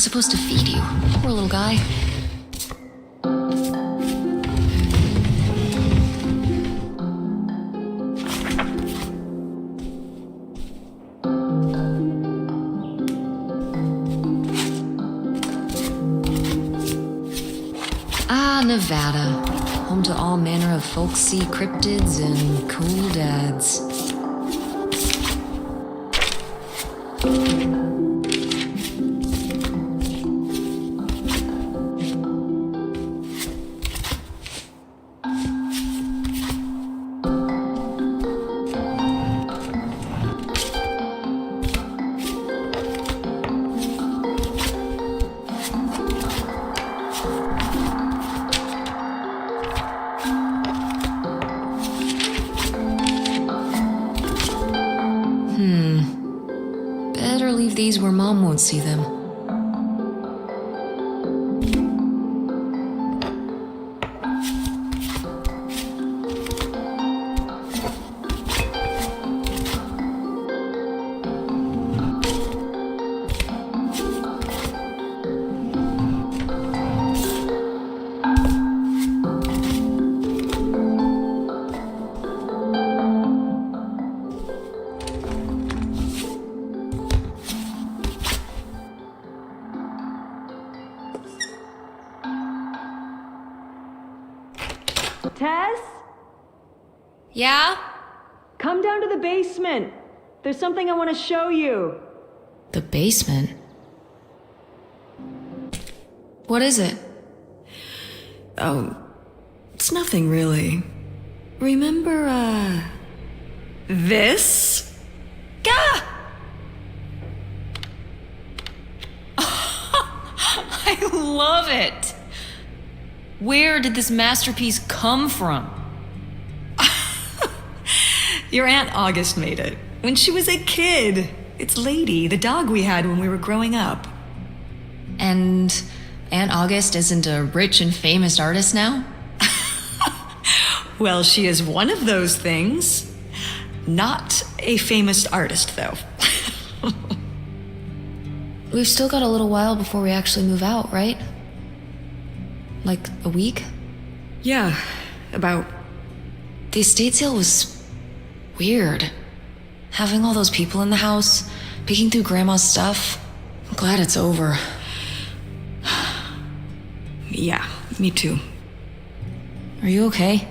supposed to feed you. Poor little guy. Ah, Nevada. Home to all manner of folksy cryptids and cool dads. Better leave these where Mom won't see them. Tess? Yeah? Come down to the basement. There's something I want to show you. The basement? What is it? Oh, it's nothing really. Remember, this? Gah! I love it! Where did this masterpiece come from? Your Aunt August made it. When she was a kid. It's Lady, the dog we had when we were growing up. And Aunt August isn't a rich and famous artist now? Well, she is one of those things. Not a famous artist, though. We've still got a little while before we actually move out, right? Like a week? Yeah, about. The estate sale was weird. Having all those people in the house, picking through Grandma's stuff. I'm glad it's over. Yeah, me too. Are you okay?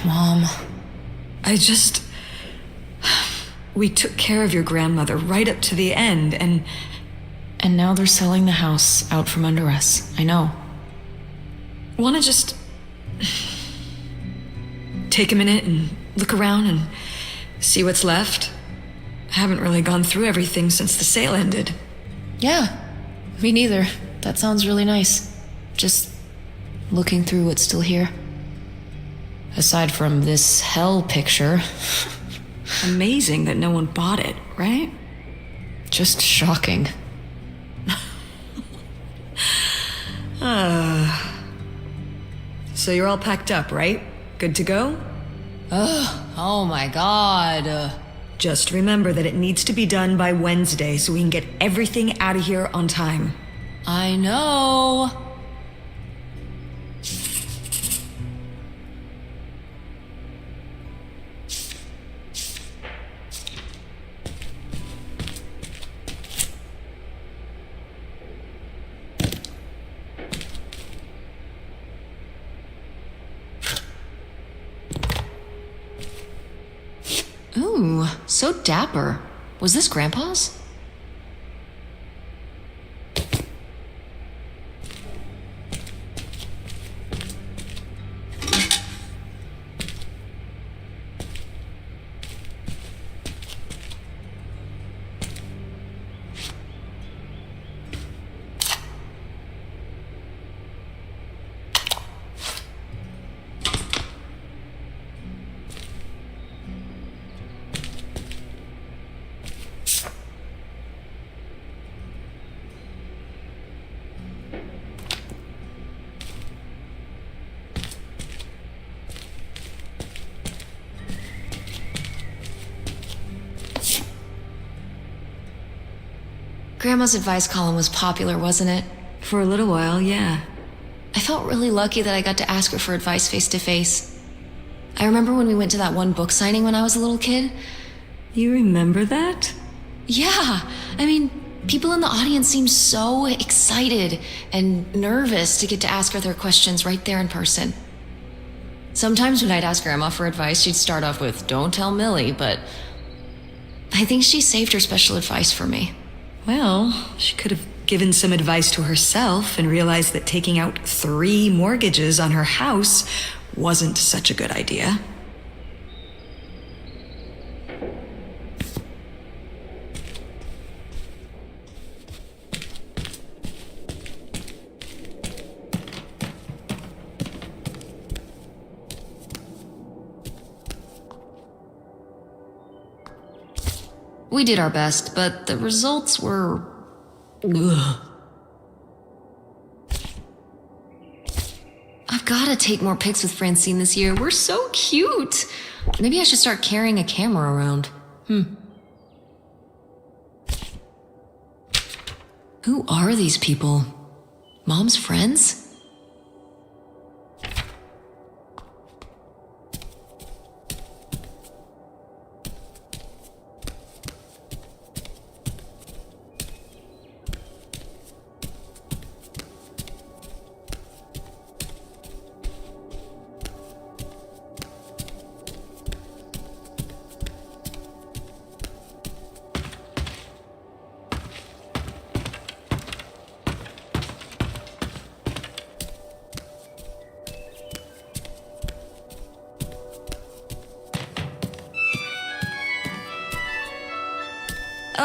Mom. We took care of your grandmother right up to the end, and now they're selling the house out from under us. I know. wanna just take a minute and look around and see what's left? I haven't really gone through everything since the sale ended. Yeah, me neither. That sounds really nice. Just looking through what's still here. Aside from this hell picture. Amazing that no one bought it, right? Just shocking. So you're all packed up, right? Good to go? Oh my god. Just remember that it needs to be done by Wednesday so we can get everything out of here on time. I know. Ooh, so dapper. Was this Grandpa's? Grandma's advice column was popular, wasn't it? For a little while, yeah. I felt really lucky that I got to ask her for advice face to face. I remember when we went to that one book signing when I was a little kid. You remember that? Yeah, I mean, people in the audience seemed so excited and nervous to get to ask her their questions right there in person. Sometimes when I'd ask Grandma for advice, she'd start off with, "Don't tell Millie," but I think she saved her special advice for me. Well, she could have given some advice to herself and realized that taking out 3 mortgages on her house wasn't such a good idea. We did our best, but the results were... Ugh. I've gotta take more pics with Francine this year. We're so cute. Maybe I should start carrying a camera around. Who are these people? Mom's friends?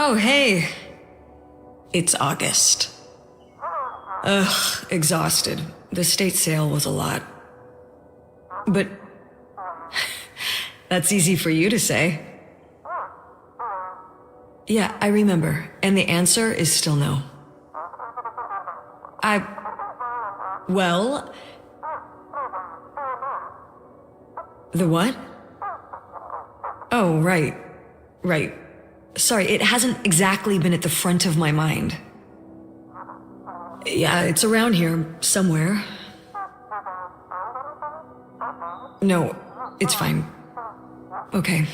Oh, hey. It's August. Ugh, exhausted. The state sale was a lot. But that's easy for you to say. Yeah, I remember. And the answer is still no. Well... The what? Oh, right. Right. Sorry, it hasn't exactly been at the front of my mind. Yeah, it's around here, somewhere. No, it's fine. Okay.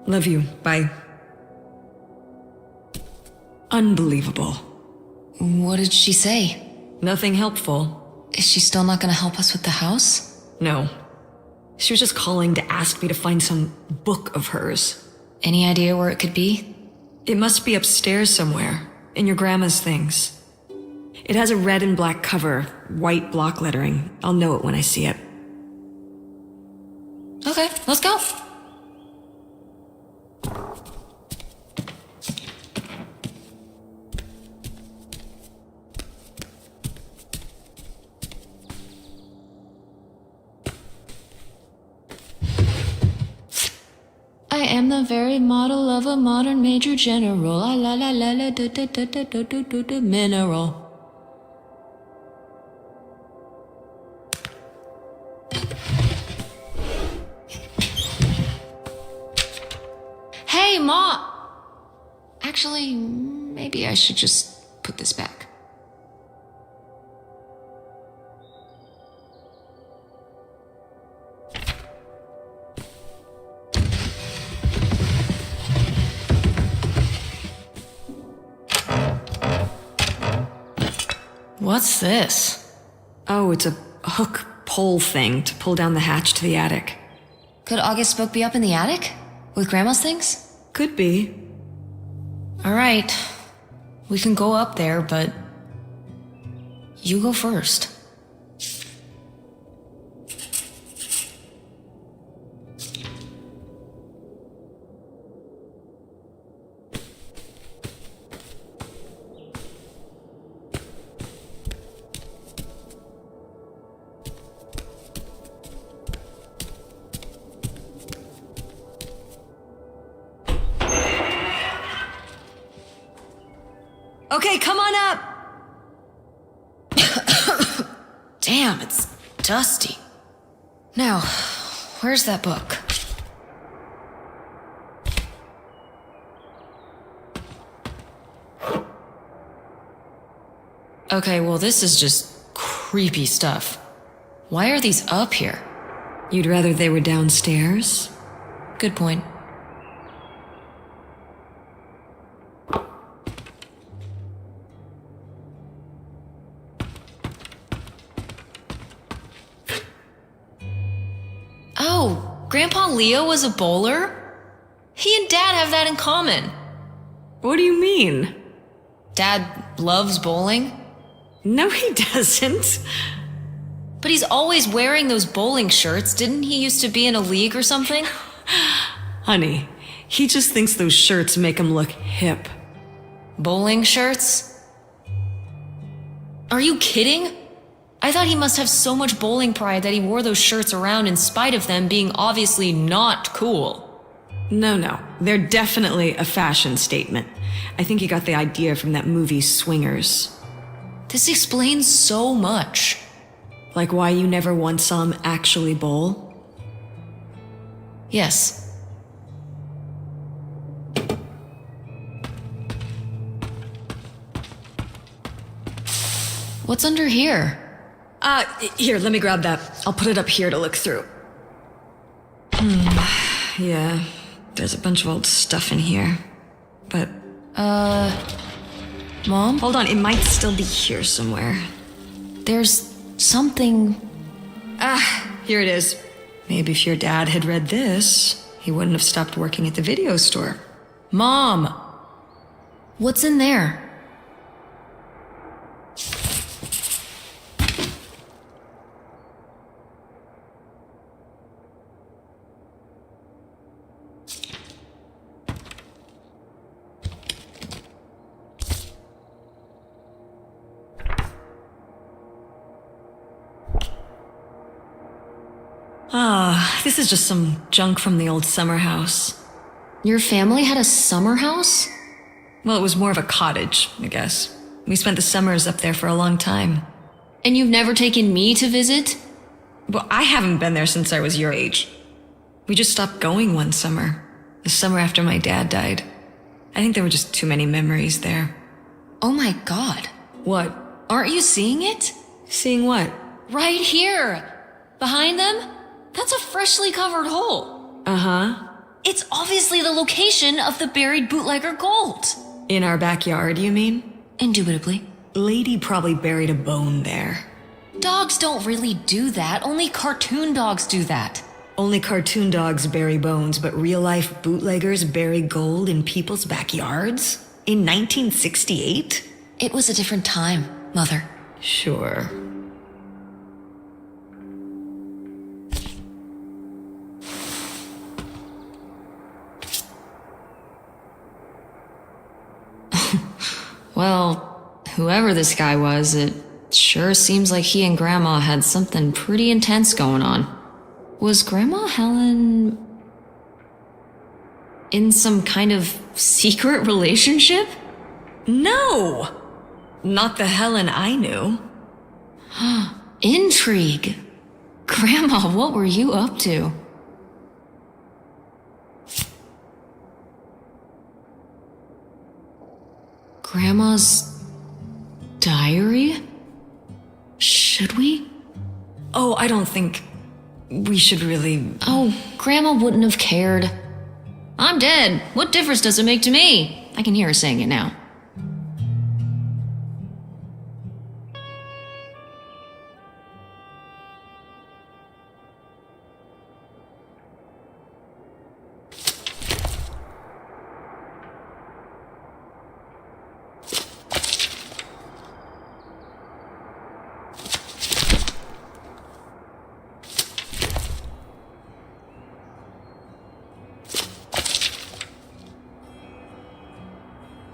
Love you. Bye. Unbelievable. What did she say? Nothing helpful. Is she still not gonna help us with the house? No. She was just calling to ask me to find some book of hers. Any idea where it could be? It must be upstairs somewhere, in your grandma's things. It has a red and black cover, white block lettering. I'll know it when I see it. Okay, let's go. I am the very model of a modern major general. La la la la la do do do do do do do do mineral. Hey, Ma! Actually, maybe I should just put this back. What's this? Oh, it's a hook pole thing to pull down the hatch to the attic. Could August's book be up in the attic? With Grandma's things? Could be. Alright. We can go up there, but... you go first. Okay, come on up! Damn, it's dusty. Now, where's that book? Okay, well, this is just creepy stuff. Why are these up here? You'd rather they were downstairs? Good point. Oh, Grandpa Leo was a bowler? He and Dad have that in common. What do you mean? Dad loves bowling, No, he doesn't. but he's always wearing those bowling shirts. Didn't he used to be in a league or something? Honey, he just thinks those shirts make him look hip. Bowling shirts? Are you kidding? I thought he must have so much bowling pride that he wore those shirts around in spite of them being obviously not cool. No, they're definitely a fashion statement. I think he got the idea from that movie Swingers. This explains so much. Like why you never once saw him actually bowl? Yes. What's under here? Here, let me grab that. I'll put it up here to look through. Yeah, there's a bunch of old stuff in here. But, Mom? hold on, it might still be here somewhere. There's something... Here it is. Maybe if your dad had read this, he wouldn't have stopped working at the video store. Mom! What's in there? This is just some junk from the old summer house. Your family had a summer house? Well, it was more of a cottage, I guess. We spent the summers up there for a long time. And you've never taken me to visit? Well, I haven't been there since I was your age. We just stopped going one summer. The summer after my dad died. I think there were just too many memories there. Oh my god. What? Aren't you seeing it? Seeing what? Right here! Behind them? That's a freshly covered hole. Uh-huh. It's obviously the location of the buried bootlegger gold. In our backyard, you mean? Indubitably. Lady probably buried a bone there. Dogs don't really do that. Only cartoon dogs do that. Only cartoon dogs bury bones, but real-life bootleggers bury gold in people's backyards? In 1968? It was a different time, Mother. Sure. Well, whoever this guy was, it sure seems like he and Grandma had something pretty intense going on. Was Grandma Helen in some kind of secret relationship? No! Not the Helen I knew. Intrigue. Grandma, what were you up to? Grandma's diary? Should we? Oh, I don't think we should really... Oh, Grandma wouldn't have cared. I'm dead. What difference does it make to me? I can hear her saying it now.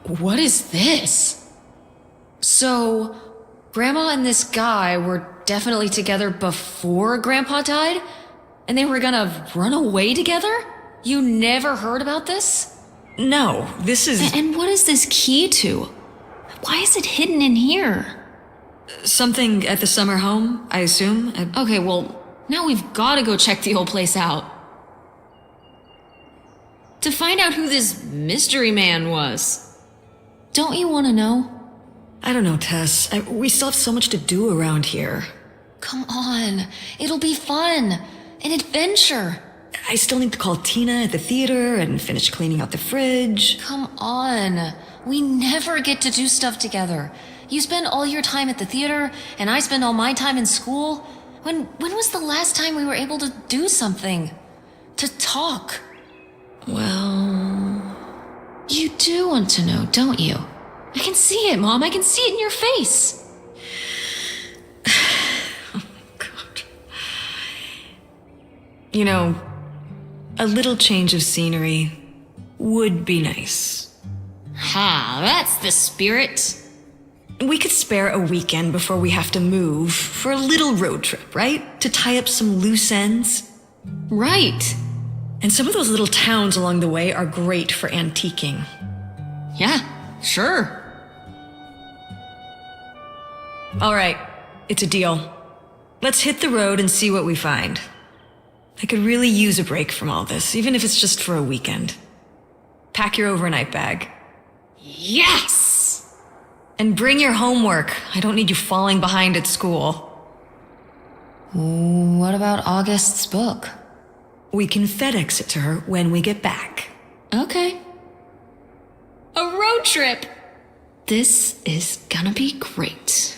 What is this? So, Grandma and this guy were definitely together before Grandpa died? And they were gonna run away together? You never heard about this? No, this is... And what is this key to? Why is it hidden in here? something at the summer home, I assume? Okay, well, now we've gotta go check the old place out. To find out who this mystery man was. Don't you want to know? I don't know, Tess. We still have so much to do around here. Come on. It'll be fun. An adventure. I still need to call Tina at the theater and finish cleaning out the fridge. Come on. We never get to do stuff together. You spend all your time at the theater, and I spend all my time in school. When was the last time we were able to do something? To talk? Well... You do want to know, don't you? I can see it, Mom. I can see it in your face. Oh, God. You know, a little change of scenery would be nice. Ha, that's the spirit. We could spare a weekend before we have to move for a little road trip, right? To tie up some loose ends. Right. And some of those little towns along the way are great for antiquing. Yeah, sure. All right, it's a deal. Let's hit the road and see what we find. I could really use a break from all this, even if it's just for a weekend. Pack your overnight bag. Yes! And bring your homework. I don't need you falling behind at school. What about August's book? We can FedEx it to her when we get back. Okay. A road trip! This is gonna be great.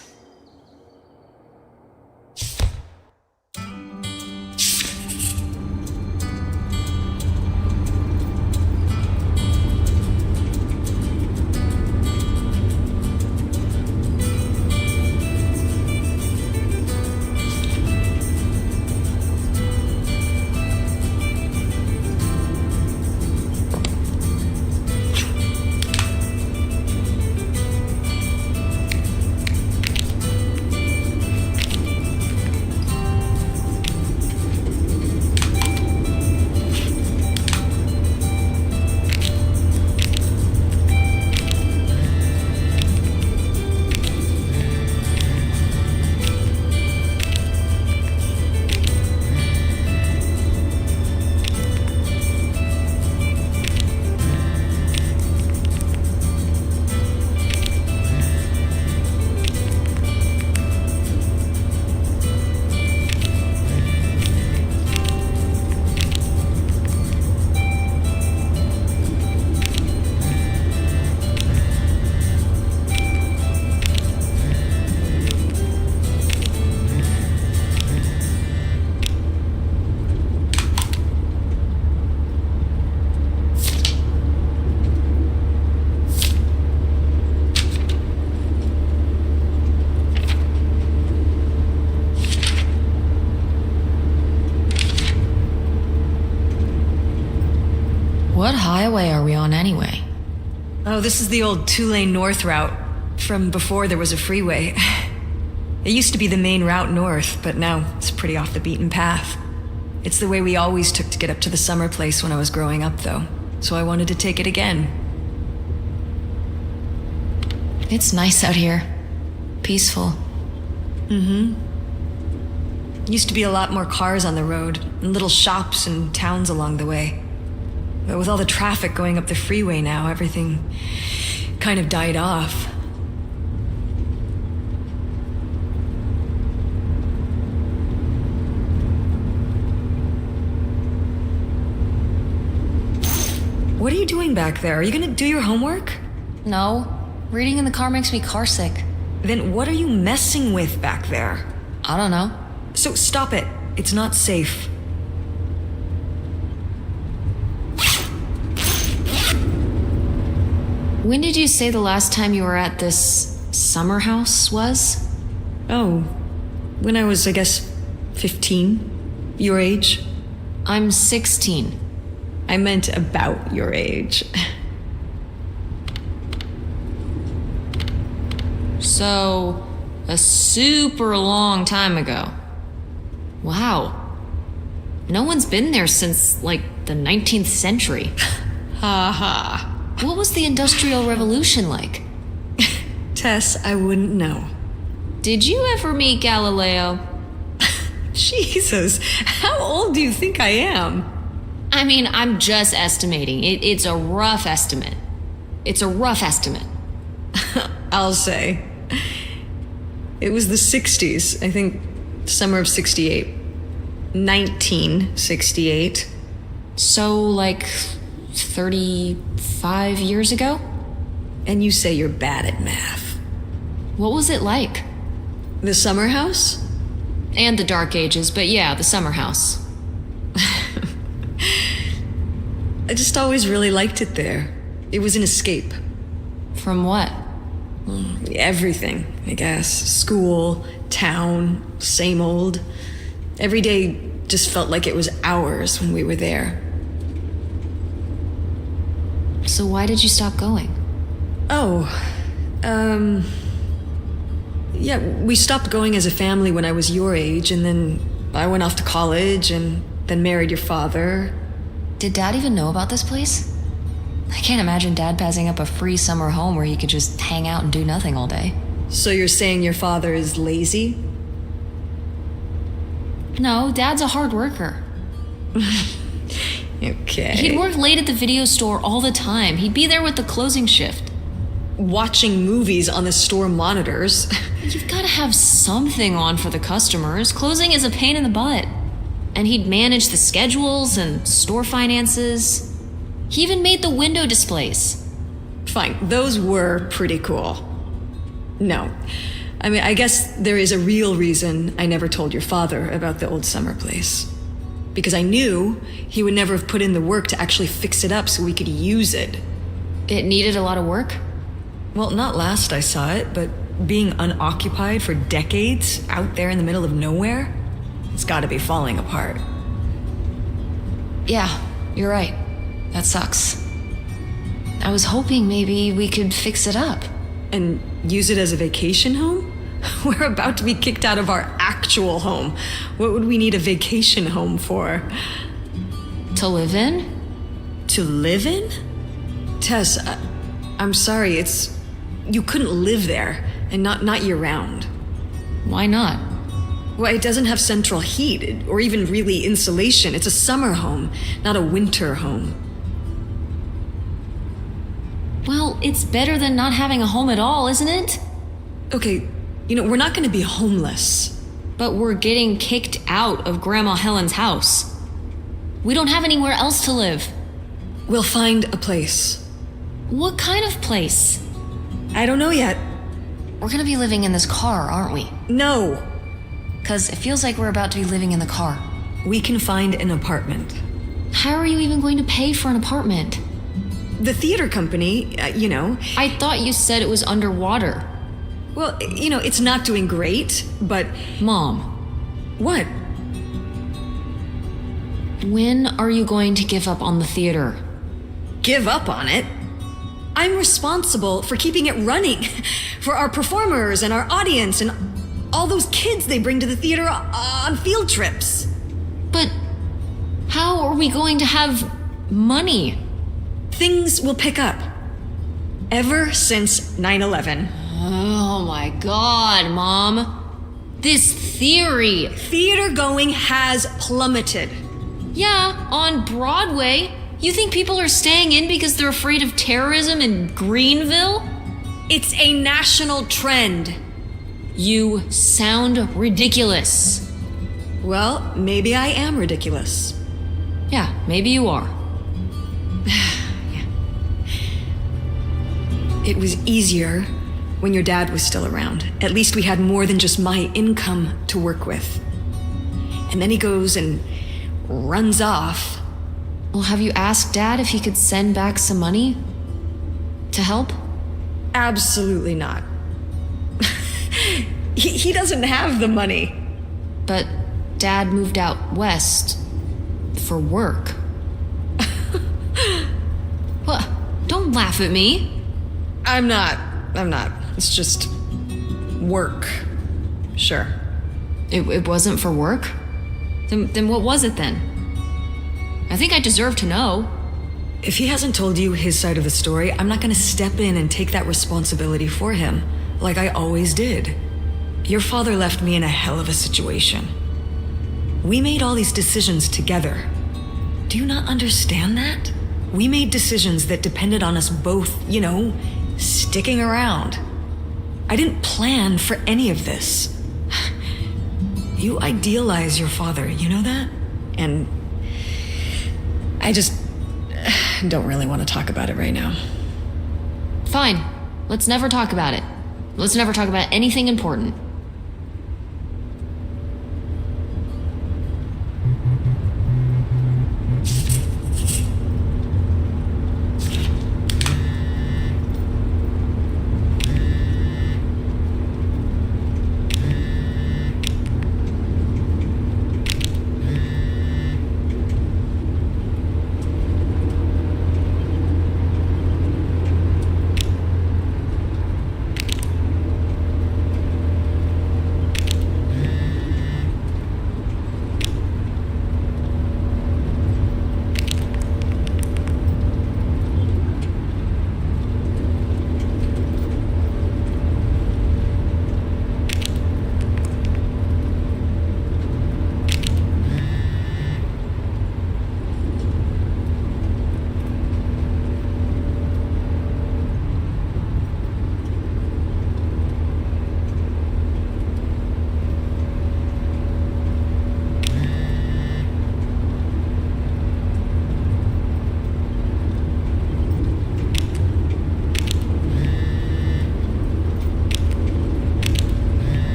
What highway are we on anyway? Oh, this is the old two-lane north route from before there was a freeway. It used to be the main route north, but now it's pretty off the beaten path. It's the way we always took to get up to the summer place when I was growing up, though. So I wanted to take it again. It's nice out here. Peaceful. Used to be a lot more cars on the road, and little shops and towns along the way. But with all the traffic going up the freeway now, everything kind of died off. What are you doing back there? Are you gonna do your homework? No. Reading in the car makes me carsick. Then what are you messing with back there? I don't know. So stop it. It's not safe. When did you say the last time you were at this summer house was? Oh, when I was, I guess, 15. Your age? I'm 16. I meant about your age. So, a super long time ago. Wow. No one's been there since, like, the 19th century. Ha ha. What was the Industrial Revolution like? Tess, I wouldn't know. Did you ever meet Galileo? Jesus, how old do you think I am? I mean, I'm just estimating. It's a rough estimate. It's a rough estimate. I'll say. It was the 60s, I think, summer of 68. 1968. So, like, 35 years ago? And you say you're bad at math. What was it like? The summer house? And the Dark Ages, but yeah, the summer house. I just always really liked it there. It was an escape. From what? Everything, I guess. School, town, same old. Every day just felt like it was hours when we were there. So why did you stop going? Oh, yeah, we stopped going as a family when I was your age, and then I went off to college and then married your father. Did Dad even know about this place? I can't imagine Dad passing up a free summer home where he could just hang out and do nothing all day. So you're saying your father is lazy? No, Dad's a hard worker. Okay. He'd work late at the video store all the time. He'd be there with the closing shift. Watching movies on the store monitors. You've got to have something on for the customers. Closing is a pain in the butt. And he'd manage the schedules and store finances. He even made the window displays. Fine, those were pretty cool. No. I mean, I guess there is a real reason I never told your father about the old summer place. Because I knew he would never have put in the work to actually fix it up so we could use it. It needed a lot of work? Well, not last I saw it, but being unoccupied for decades out there in the middle of nowhere, it's gotta be falling apart. Yeah, you're right. That sucks. I was hoping maybe we could fix it up. And use it as a vacation home? We're about to be kicked out of our actual home. What would we need a vacation home for? To live in? To live in? Tess, I'm sorry, you couldn't live there, and not year-round. Why not? Well, it doesn't have central heat, or even really insulation. It's a summer home, not a winter home. Well, it's better than not having a home at all, isn't it? Okay, we're not gonna be homeless. But we're getting kicked out of Grandma Helen's house. We don't have anywhere else to live. We'll find a place. What kind of place? I don't know yet. We're gonna be living in this car, aren't we? No. 'Cause it feels like we're about to be living in the car. We can find an apartment. How are you even going to pay for an apartment? The theater company, I thought you said it was underwater. Well, it's not doing great, but... Mom, What? when are you going to give up on the theater? Give up on it? I'm responsible for keeping it running. For our performers and our audience and all those kids they bring to the theater on field trips. But how are we going to have money? Things will pick up. Ever since 9/11. Oh my god, Mom. This theory. Theater going has plummeted. Yeah, on Broadway. You think people are staying in because they're afraid of terrorism in Greenville? It's a national trend. You sound ridiculous. Well, maybe I am ridiculous. Yeah, maybe you are. It was easier when your dad was still around. At least we had more than just my income to work with. And then he goes and runs off. Well, have you asked Dad if he could send back some money to help? Absolutely not. He doesn't have the money. But Dad moved out west for work. What? Don't laugh at me. I'm not. It's just work. Sure. It wasn't for work? Then what was it then? I think I deserve to know. If he hasn't told you his side of the story, I'm not gonna step in and take that responsibility for him, like I always did. Your father left me in a hell of a situation. We made all these decisions together. Do you not understand that? We made decisions that depended on us both, sticking around. I didn't plan for any of this. You idealize your father, you know that? And I just don't really want to talk about it right now. Fine. Let's never talk about it. Let's never talk about anything important.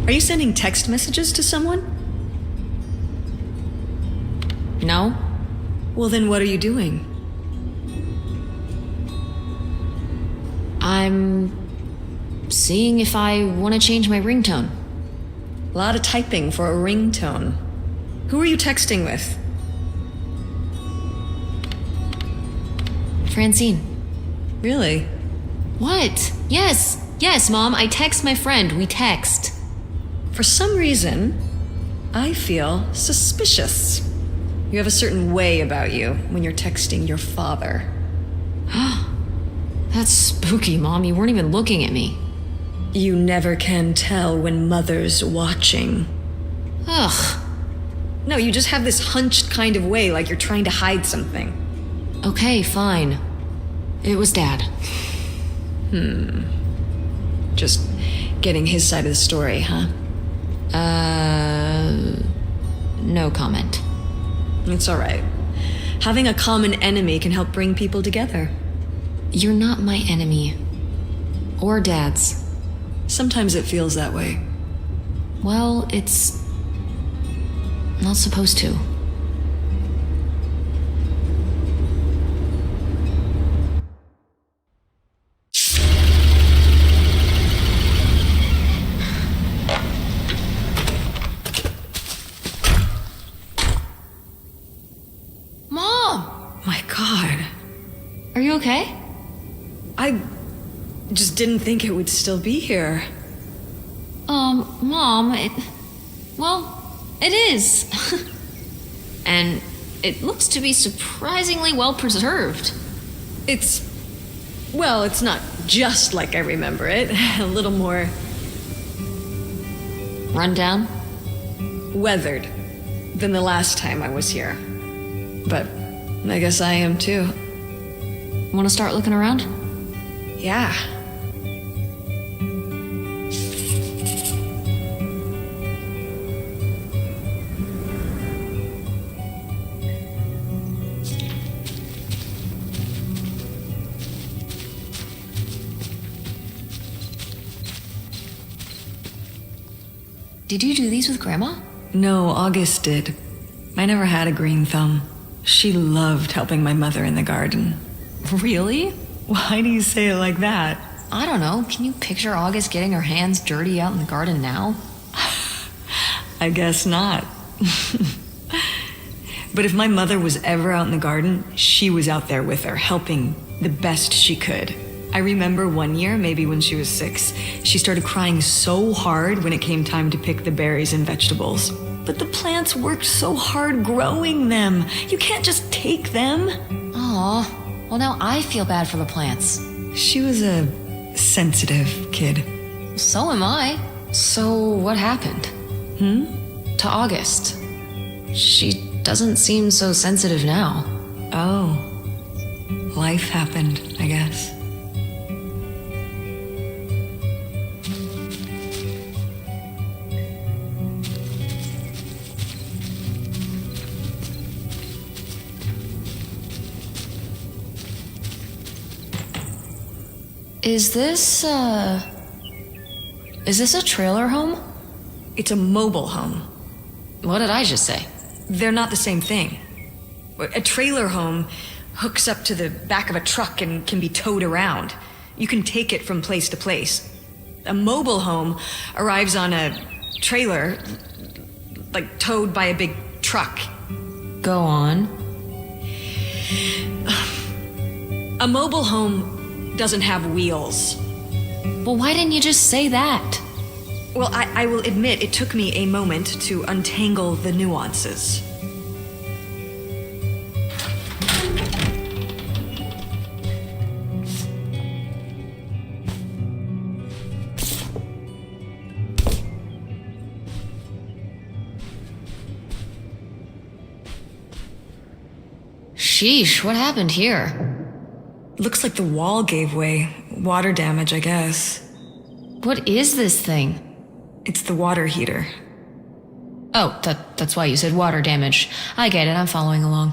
Are you sending text messages to someone? No? Well, then what are you doing? I'm seeing if I want to change my ringtone. A lot of typing for a ringtone. Who are you texting with? Francine. Really? What? Yes, Mom. I text my friend. We text. For some reason, I feel suspicious. You have a certain way about you when you're texting your father. That's spooky, Mom. You weren't even looking at me. You never can tell when Mother's watching. Ugh. No, you just have this hunched kind of way, like you're trying to hide something. Okay, fine. It was Dad. Just getting his side of the story, huh? No comment. It's all right. Having a common enemy can help bring people together. You're not my enemy. Or Dad's. Sometimes it feels that way. Well, it's not supposed to. Mom! My God. Are you okay? I just didn't think it would still be here. Mom, well, it is. And it looks to be surprisingly well preserved. It's not just like I remember it. A little more Run down? weathered than the last time I was here. But I guess I am too. Want to start looking around? Yeah. Did you do these with Grandma? No, August did. I never had a green thumb. She loved helping my mother in the garden. Really? Why do you say it like that? I don't know. Can you picture August getting her hands dirty out in the garden now? I guess not. But if my mother was ever out in the garden, she was out there with her, helping the best she could. I remember one year, maybe when she was 6, she started crying so hard when it came time to pick the berries and vegetables. But the plants worked so hard growing them. You can't just take them. Aw, well now I feel bad for the plants. She was a sensitive kid. So am I. So what happened? To August. She doesn't seem so sensitive now. Oh, life happened, I guess. Is this a trailer home? It's a mobile home. What did I just say? They're not the same thing. A trailer home hooks up to the back of a truck and can be towed around. You can take it from place to place. A mobile home arrives on a trailer, like towed by a big truck. Go on. A mobile home doesn't have wheels. Well, why didn't you just say that? Well, I will admit it took me a moment to untangle the nuances. Sheesh, what happened here? Looks like the wall gave way. Water damage, I guess. What is this thing? It's the water heater. Oh, that's why you said water damage. I get it, I'm following along.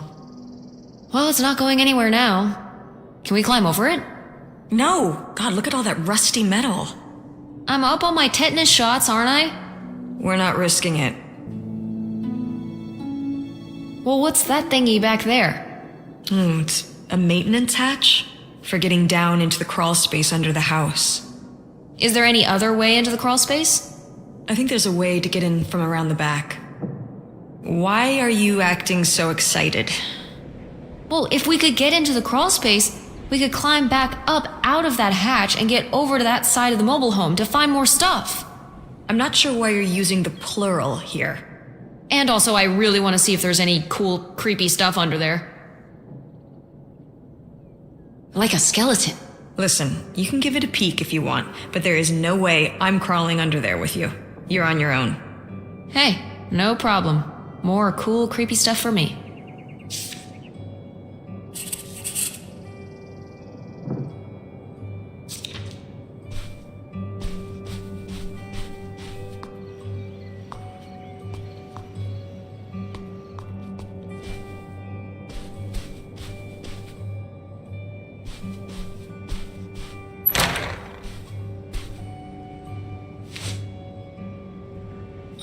Well, it's not going anywhere now. Can we climb over it? No! God, look at all that rusty metal. I'm up on my tetanus shots, aren't I? We're not risking it. Well, what's that thingy back there? It's a maintenance hatch for getting down into the crawl space under the house. Is there any other way into the crawl space? I think there's a way to get in from around the back. Why are you acting so excited? Well, if we could get into the crawl space, we could climb back up out of that hatch and get over to that side of the mobile home to find more stuff. I'm not sure why you're using the plural here. And also, I really want to see if there's any cool, creepy stuff under there. Like a skeleton. Listen, you can give it a peek if you want, but there is no way I'm crawling under there with you. You're on your own. Hey, no problem. More cool, creepy stuff for me.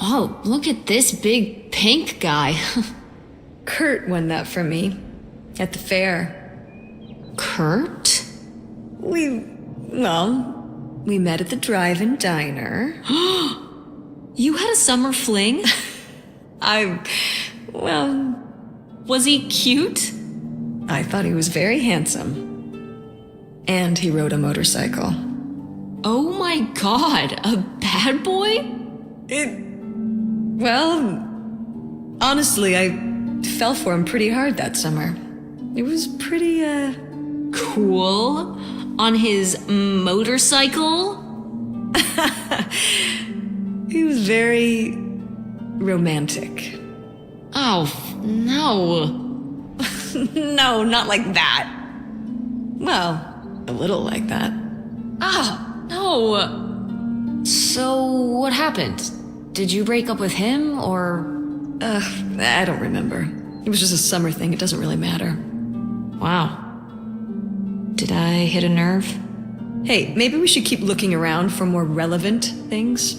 Oh, look at this big pink guy. Kurt won that for me. At the fair. Kurt? We met at the drive-in diner. You had a summer fling? Was he cute? I thought he was very handsome. And he rode a motorcycle. Oh my god, a bad boy? Honestly, I fell for him pretty hard that summer. It was pretty, Cool. On his motorcycle? he was very romantic. Oh, no. No, not like that. Well, a little like that. Ah, no. So, what happened? Did you break up with him, or? I don't remember. It was just a summer thing. It doesn't really matter. Wow. Did I hit a nerve? Hey, maybe we should keep looking around for more relevant things.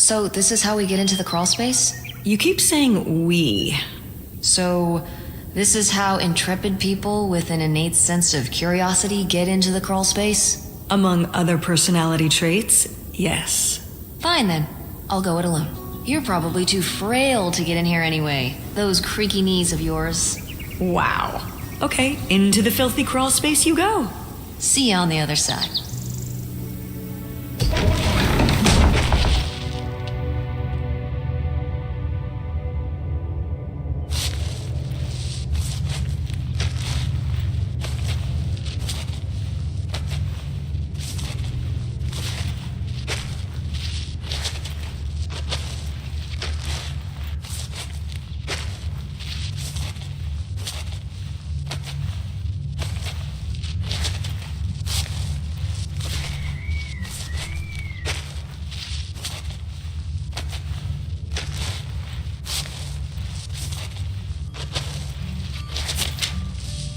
So this is how we get into the crawl space? You keep saying we. So this is how intrepid people with an innate sense of curiosity get into the crawl space? Among other personality traits, yes. Fine then. I'll go it alone. You're probably too frail to get in here anyway. Those creaky knees of yours. Wow. Okay, into the filthy crawl space you go. See you on the other side.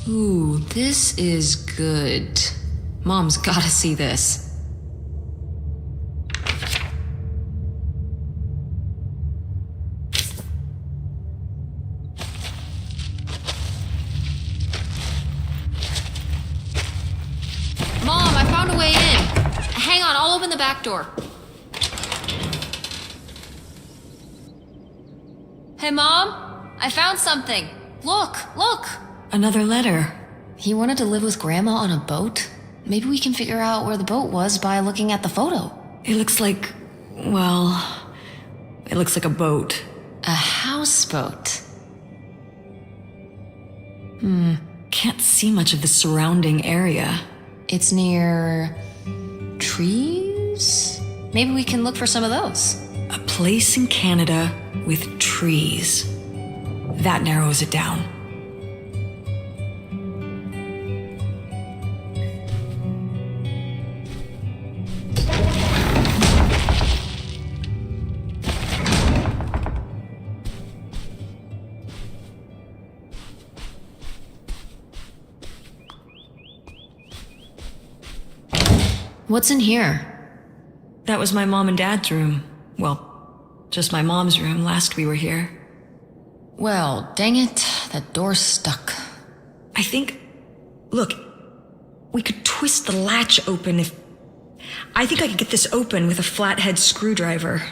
Ooh, this is good. Mom's gotta see this. Mom, I found a way in. Hang on, I'll open the back door. Hey, Mom? I found something. Look, look! Another letter. He wanted to live with Grandma on a boat? Maybe we can figure out where the boat was by looking at the photo. It looks like, well, it looks like a boat. A houseboat. Can't see much of the surrounding area. It's near trees? Maybe we can look for some of those. A place in Canada with trees. That narrows it down. What's in here? That was my mom and dad's room. Well, just my mom's room last we were here. Well, dang it, that door's stuck. I think, look, we could twist the latch open if... I think I could get this open with a flathead screwdriver.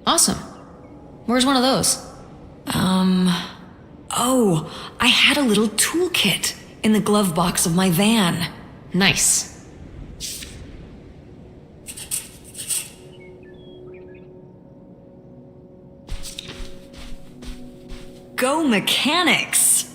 Awesome. Where's one of those? Oh, I had a little toolkit in the glove box of my van. Nice. Go mechanics!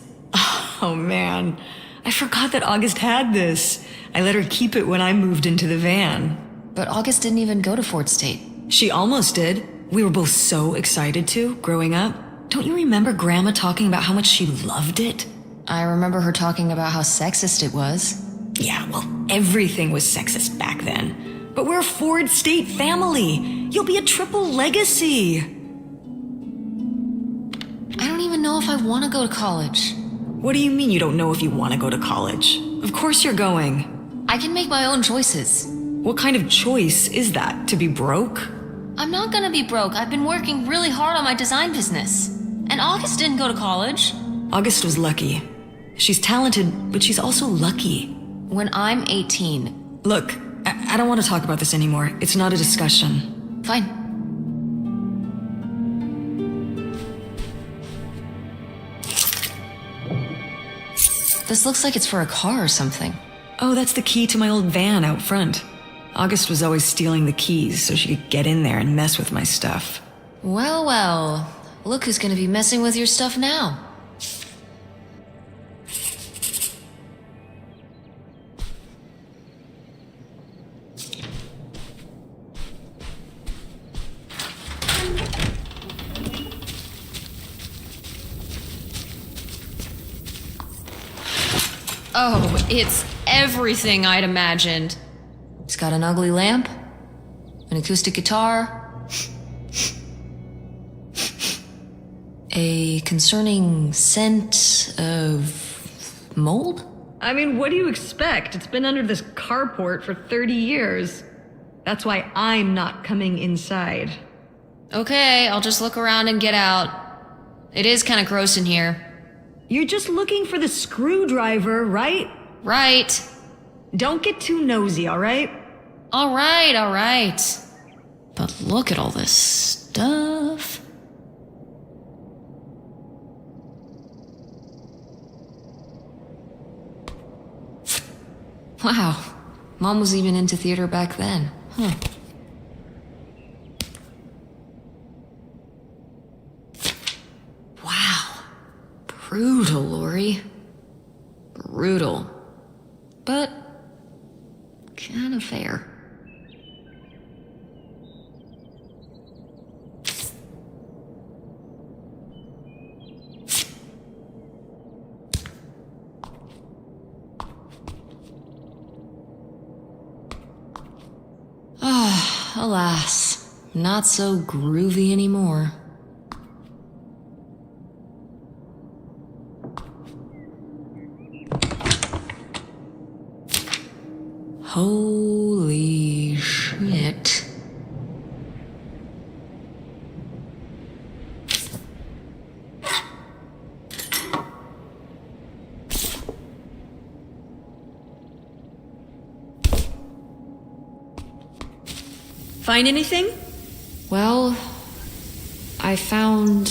Oh man, I forgot that August had this. I let her keep it when I moved into the van. But August didn't even go to Fort State. She almost did. We were both so excited to, growing up. Don't you remember Grandma talking about how much she loved it? I remember her talking about how sexist it was. Yeah, well, everything was sexist back then. But we're a Ford State family. You'll be a triple legacy. I don't even know if I want to go to college. What do you mean you don't know if you want to go to college? Of course you're going. I can make my own choices. What kind of choice is that? To be broke? I'm not gonna be broke. I've been working really hard on my design business. And August didn't go to college. August was lucky. She's talented, but she's also lucky. When I'm 18. Look, I don't want to talk about this anymore. It's not a discussion. Fine. This looks like it's for a car or something. Oh, that's the key to my old van out front. August was always stealing the keys so she could get in there and mess with my stuff. Well, well. Look who's gonna be messing with your stuff now. Oh, it's everything I'd imagined. It's got an ugly lamp, an acoustic guitar, a concerning scent of mold? I mean, what do you expect? It's been under this carport for 30 years. That's why I'm not coming inside. Okay, I'll just look around and get out. It is kind of gross in here. You're just looking for the screwdriver, right? Right. Don't get too nosy, alright? Alright. But look at all this stuff. Wow. Mom was even into theater back then. Huh. Wow. Brutal, Lori. Brutal. But kind of fair. Alas, not so groovy anymore. Holy shit. Find anything? Well, I found,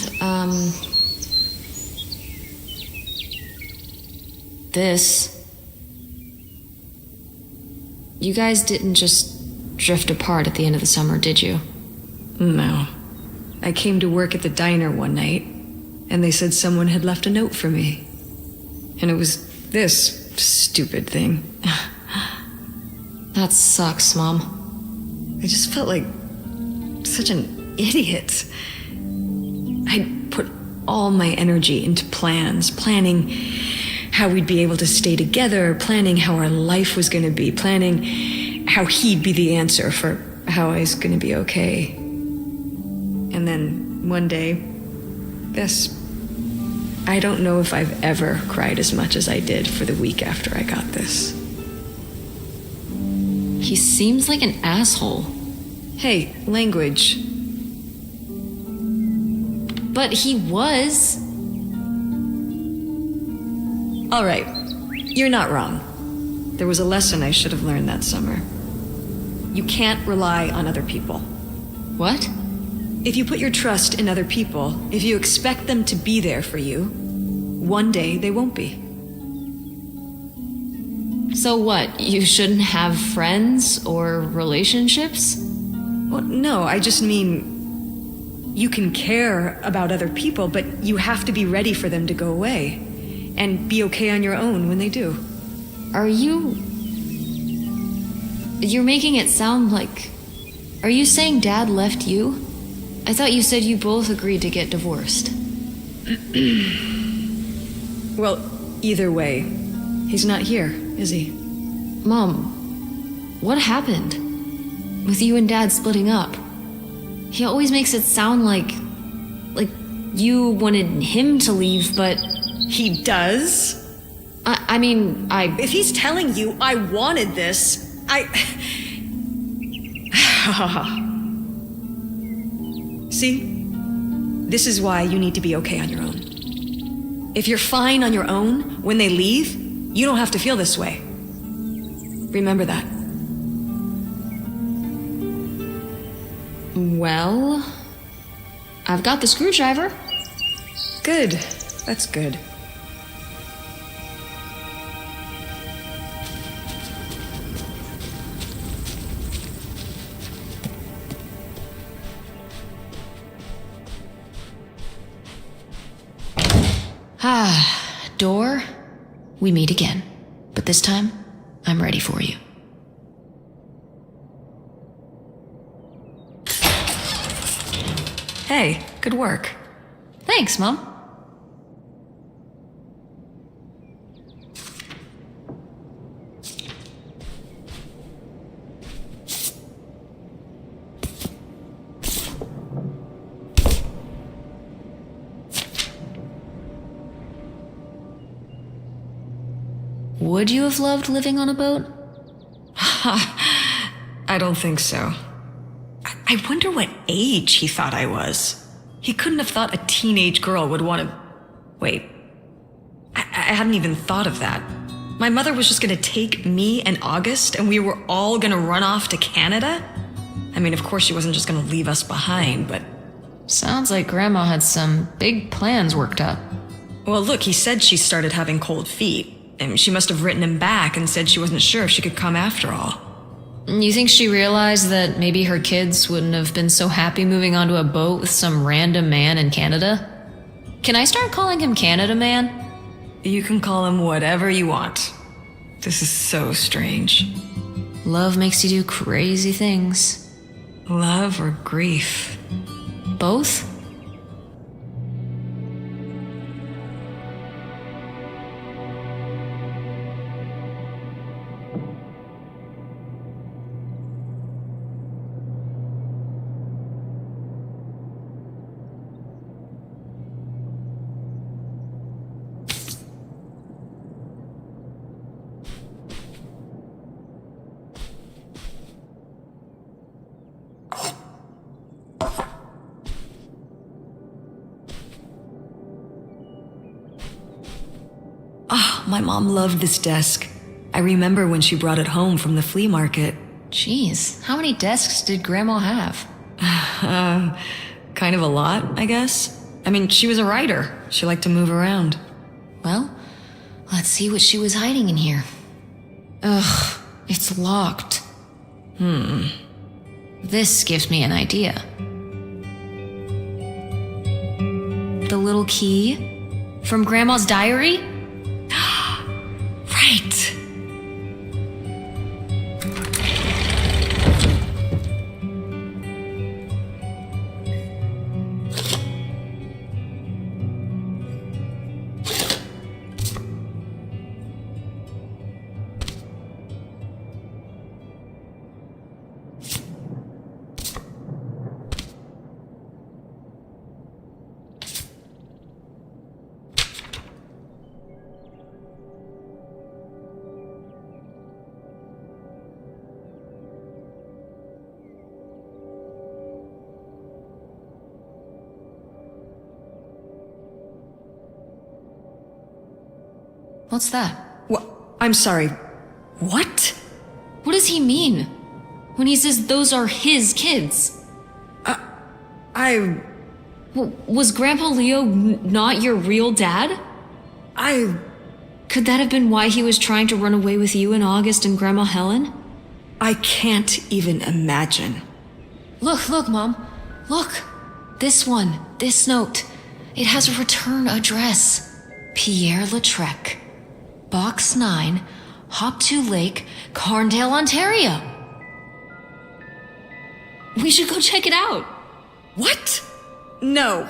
this. You guys didn't just drift apart at the end of the summer, did you? No. I came to work at the diner one night, and they said someone had left a note for me. And it was this stupid thing. That sucks, Mom. I just felt like such an idiot. I'd put all my energy into planning how we'd be able to stay together, planning how our life was going to be, planning how he'd be the answer for how I was going to be okay. And then one day, this. I don't know if I've ever cried as much as I did for the week after I got this. He seems like an asshole. Hey, language. But he was. All right, you're not wrong. There was a lesson I should have learned that summer. You can't rely on other people. What? If you put your trust in other people, if you expect them to be there for you, one day they won't be. So what? You shouldn't have friends or relationships? Well, no, I just mean you can care about other people, but you have to be ready for them to go away and be okay on your own when they do. Are you... You're making it sound like... Are you saying Dad left you? I thought you said you both agreed to get divorced. Well, either way, he's not here, is he? Mom, what happened? With you and Dad splitting up? He always makes it sound like you wanted him to leave, but... He does? I mean, If he's telling you I wanted this, See? This is why you need to be okay on your own. If you're fine on your own, when they leave, you don't have to feel this way. Remember that. Well... I've got the screwdriver. Good. That's good. Door, we meet again. But this time, I'm ready for you. Hey, good work. Thanks, Mom. Would you have loved living on a boat? I don't think so. I wonder what age he thought I was. He couldn't have thought a teenage girl would want to... Wait. I hadn't even thought of that. My mother was just gonna take me and August, and we were all gonna run off to Canada? I mean, of course she wasn't just gonna leave us behind, but... Sounds like Grandma had some big plans worked up. Well, look, he said she started having cold feet, and she must have written him back and said she wasn't sure if she could come after all. You think she realized that maybe her kids wouldn't have been so happy moving onto a boat with some random man in Canada? Can I start calling him Canada Man? You can call him whatever you want. This is so strange. Love makes you do crazy things. Love or grief? Both? My mom loved this desk. I remember when she brought it home from the flea market. Jeez, how many desks did Grandma have? Kind of a lot, I guess. I mean, she was a writer. She liked to move around. Well, let's see what she was hiding in here. Ugh, it's locked. This gives me an idea. The little key from Grandma's diary? Right. What's that? What? I'm sorry. What? What does he mean? When he says those are his kids? Was Grandpa Leo not your real dad? Could that have been why he was trying to run away with you and August and Grandma Helen? I can't even imagine. Look, Mom. Look. This one. This note. It has a return address. Pierre Lautrec. Box 9, Hop2 Lake, Carndale, Ontario. We should go check it out. What? No.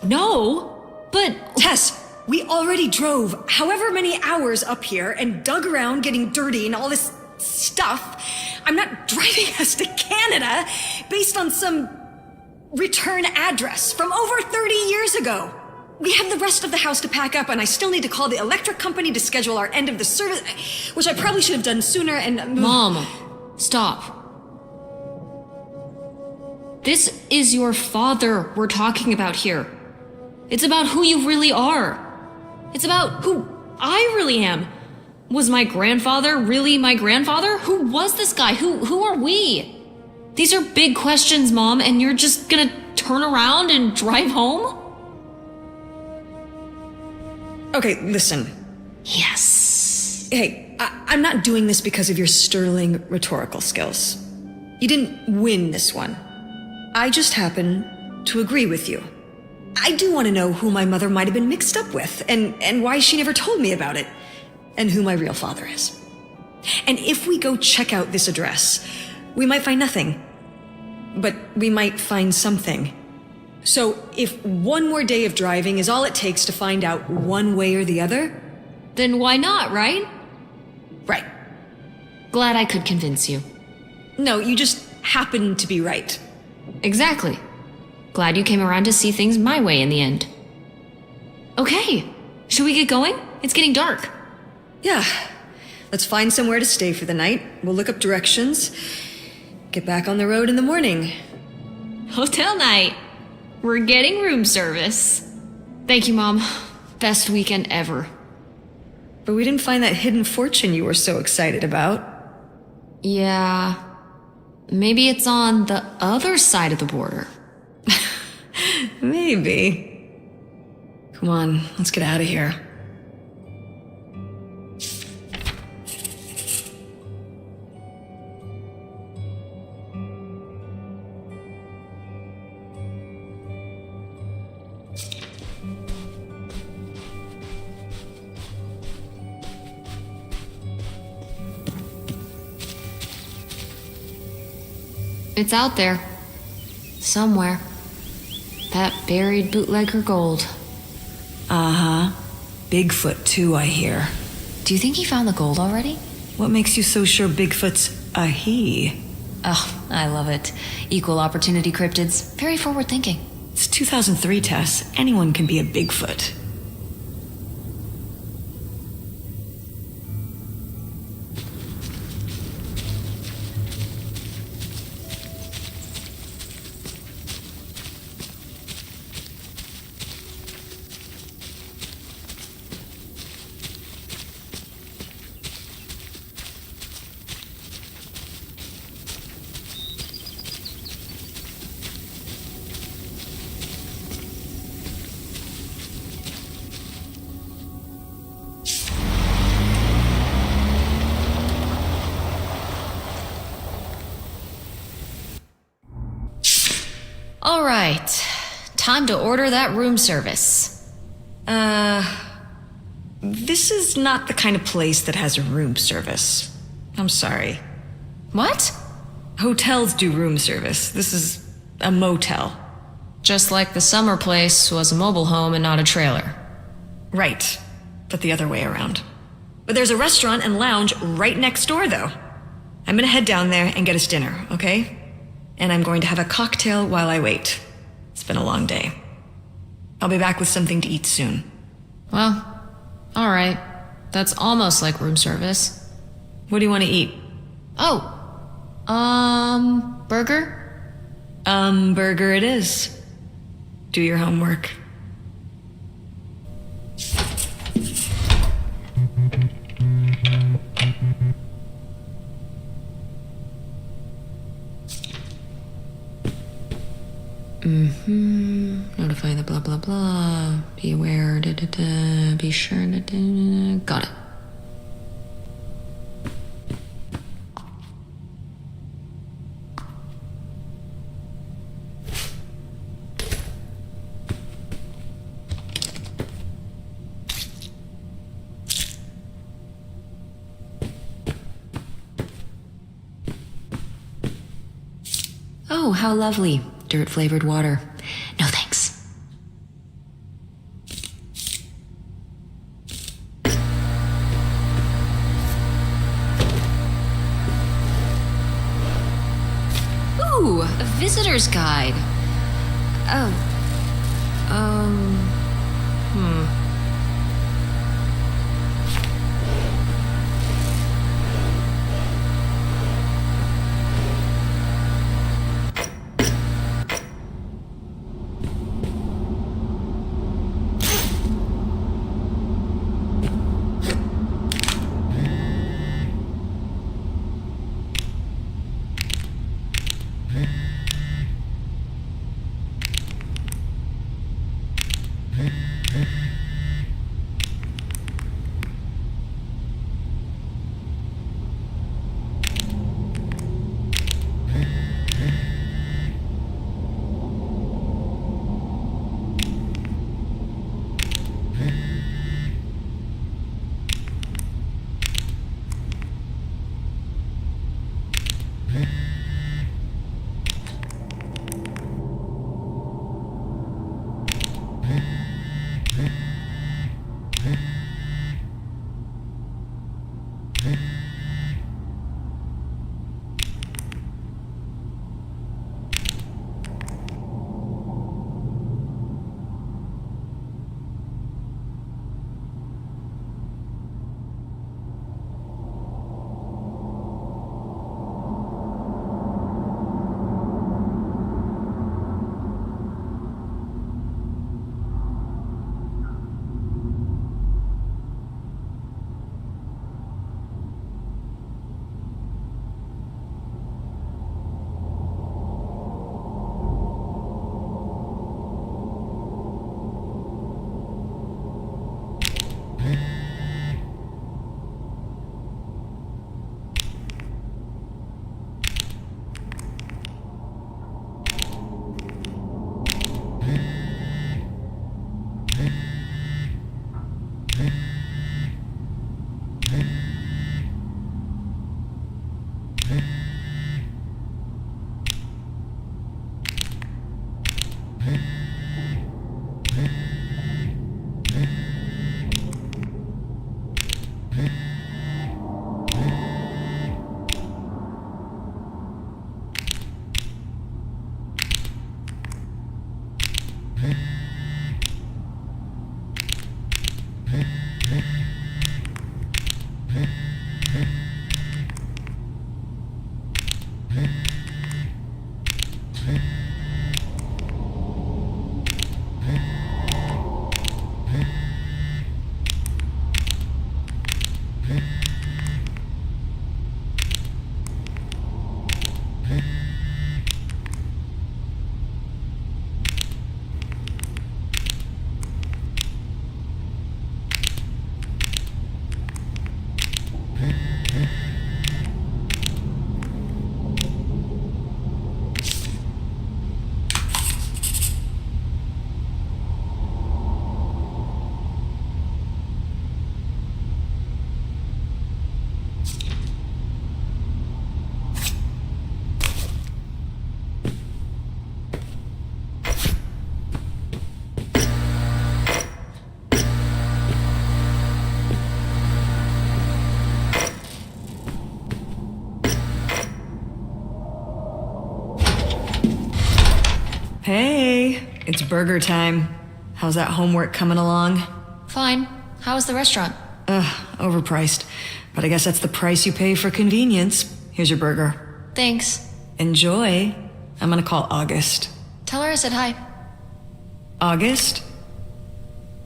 No? But... Tess, we already drove however many hours up here and dug around getting dirty and all this stuff. I'm not driving us to Canada based on some return address from over 30 years ago. We have the rest of the house to pack up, and I still need to call the electric company to schedule our end of the service, which I probably should have done sooner, and... Mom, stop. This is your father we're talking about here. It's about who you really are. It's about who I really am. Was my grandfather really my grandfather? Who was this guy? Who are we? These are big questions, Mom, and you're just gonna turn around and drive home? Okay, listen. Yes. Hey, I'm not doing this because of your sterling rhetorical skills. You didn't win this one. I just happen to agree with you. I do want to know who my mother might have been mixed up with, and why she never told me about it, and who my real father is. And if we go check out this address, we might find nothing. But we might find something. So if one more day of driving is all it takes to find out one way or the other... Then why not, right? Right. Glad I could convince you. No, you just happen to be right. Exactly. Glad you came around to see things my way in the end. Okay, should we get going? It's getting dark. Yeah. Let's find somewhere to stay for the night. We'll look up directions. get back on the road in the morning. Hotel night. We're getting room service. Thank you, Mom. Best weekend ever. But we didn't find that hidden fortune you were so excited about. Yeah. Maybe it's on the other side of the border. Maybe. Come on, let's get out of here. It's out there. Somewhere. That buried bootlegger gold. Uh-huh. Bigfoot too, I hear. Do you think he found the gold already? What makes you so sure Bigfoot's a he? Oh, I love it. Equal opportunity cryptids. Very forward thinking. It's 2003, Tess. Anyone can be a Bigfoot. All right. Time to order that room service. This is not the kind of place that has room service. I'm sorry. What? Hotels do room service. This is a motel. Just like the summer place was a mobile home and not a trailer. Right, but the other way around. But there's a restaurant and lounge right next door, though. I'm gonna head down there and get us dinner, okay? And I'm going to have a cocktail while I wait. It's been a long day. I'll be back with something to eat soon. Well, all right. That's almost like room service. What do you want to eat? Oh, burger? Burger it is. Do your homework. Notify the blah blah blah. Be aware, da da da. Be sure, da da da. Got it. Oh, how lovely. Dirt-flavored water. No thanks. Ooh, a visitor's guide. Oh. Hey, it's burger time. How's that homework coming along? Fine. How was the restaurant? Overpriced. But I guess that's the price you pay for convenience. Here's your burger. Thanks. Enjoy. I'm gonna call August. Tell her I said hi. August?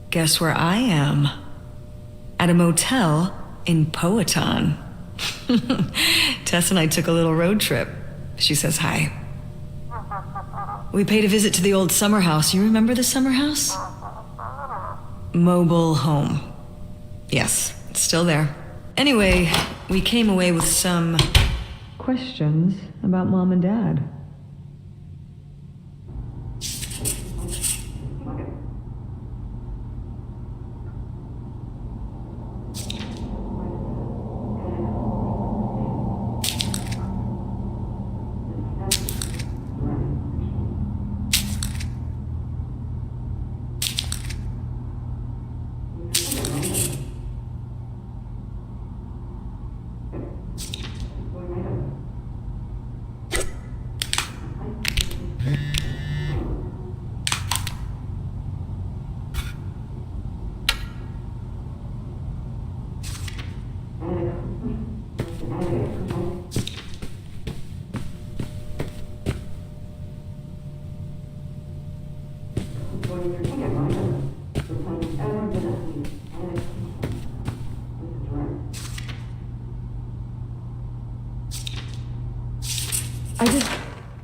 Guess where I am? At a motel in Powhatan. Tess and I took a little road trip. She says hi. We paid a visit to the old summer house. You remember the summer house? Mobile home. Yes, it's still there. Anyway, we came away with some questions about Mom and Dad.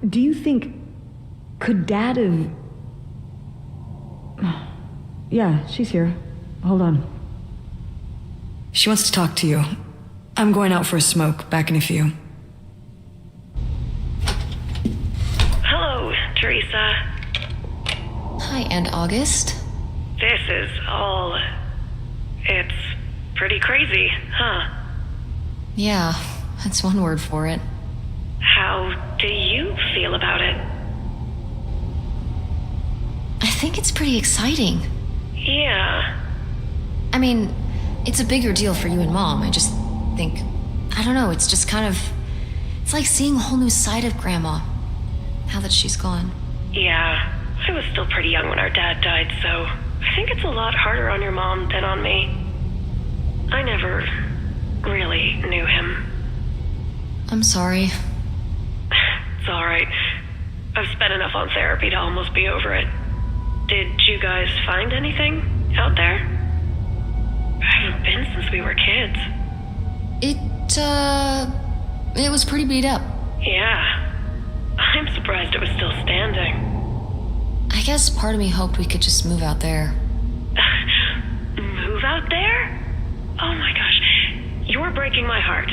Do you think... Could Dad have... Yeah, she's here. Hold on. She wants to talk to you. I'm going out for a smoke. Back in a few. Hello, Teresa. Hi, Aunt August. This is all... It's pretty crazy, huh? Yeah, that's one word for it. How do you feel about it? I think it's pretty exciting. Yeah. I mean, it's a bigger deal for you and Mom. I just think... I don't know, it's just kind of... It's like seeing a whole new side of Grandma, now that she's gone. Yeah. I was still pretty young when our dad died, so I think it's a lot harder on your mom than on me. I never really knew him. I'm sorry. It's alright. I've spent enough on therapy to almost be over it. Did you guys find anything out there? I haven't been since we were kids. It was pretty beat up. Yeah. I'm surprised it was still standing. I guess part of me hoped we could just move out there. Move out there? Oh my gosh. You're breaking my heart.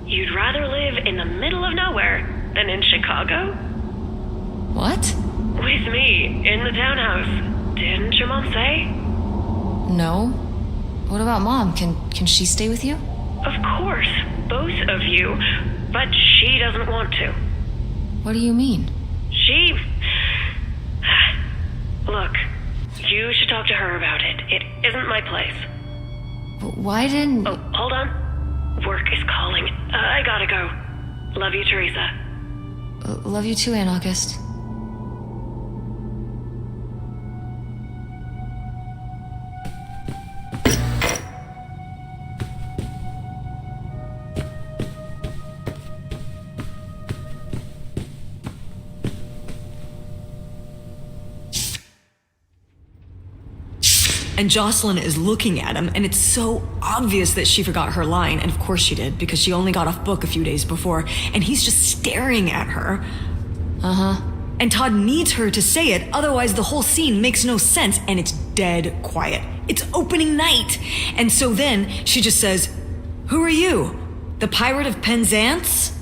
You'd rather live in the middle of nowhere than in Chicago? What? With me, in the townhouse. Didn't your mom say? No. What about Mom? Can she stay with you? Of course, both of you. But she doesn't want to. What do you mean? She... Look, you should talk to her about it. It isn't my place. Why didn't... Oh, hold on. Work is calling. I gotta go. Love you, Teresa. Love you too, Aunt August. And Jocelyn is looking at him, and it's so obvious that she forgot her line, and of course she did, because she only got off book a few days before, and he's just staring at her. Uh-huh. And Todd needs her to say it, otherwise the whole scene makes no sense, and it's dead quiet. It's opening night! And so then she just says, "Who are you? The Pirate of Penzance?"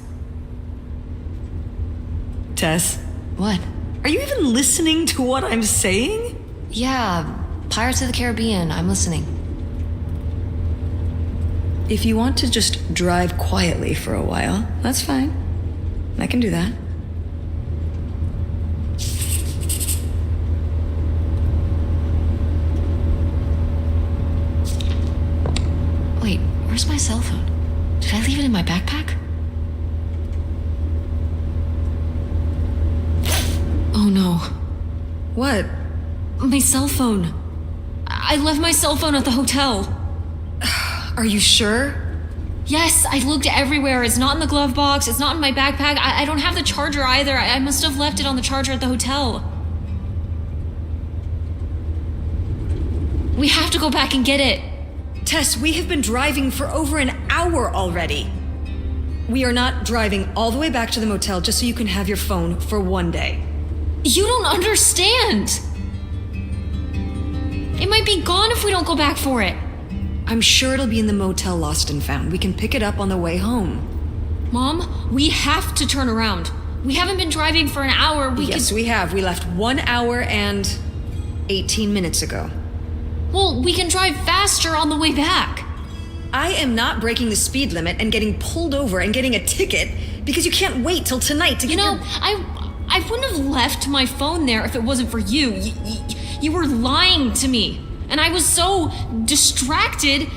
Tess, What? are you even listening to what I'm saying? Yeah, Pirates of the Caribbean. I'm listening. If you want to just drive quietly for a while, that's fine. I can do that. Wait, where's my cell phone? Did I leave it in my backpack? Oh no. What? My cell phone. I left my cell phone at the hotel. Are you sure? Yes, I looked everywhere. It's not in the glove box. It's not in my backpack. I don't have the charger either. I must have left it on the charger at the hotel. We have to go back and get it. Tess, we have been driving for over an hour already. We are not driving all the way back to the motel just so you can have your phone for one day. You don't understand. It might be gone if we don't go back for it. I'm sure it'll be in the motel Lost and Found. We can pick it up on the way home. Mom, we have to turn around. We haven't been driving for an hour. Yes, we have. We left 1 hour and 18 minutes ago. Well, we can drive faster on the way back. I am not breaking the speed limit and getting pulled over and getting a ticket because you can't wait till tonight to get You know, your... I wouldn't have left my phone there if it wasn't for you. You were lying to me. And I was so distracted.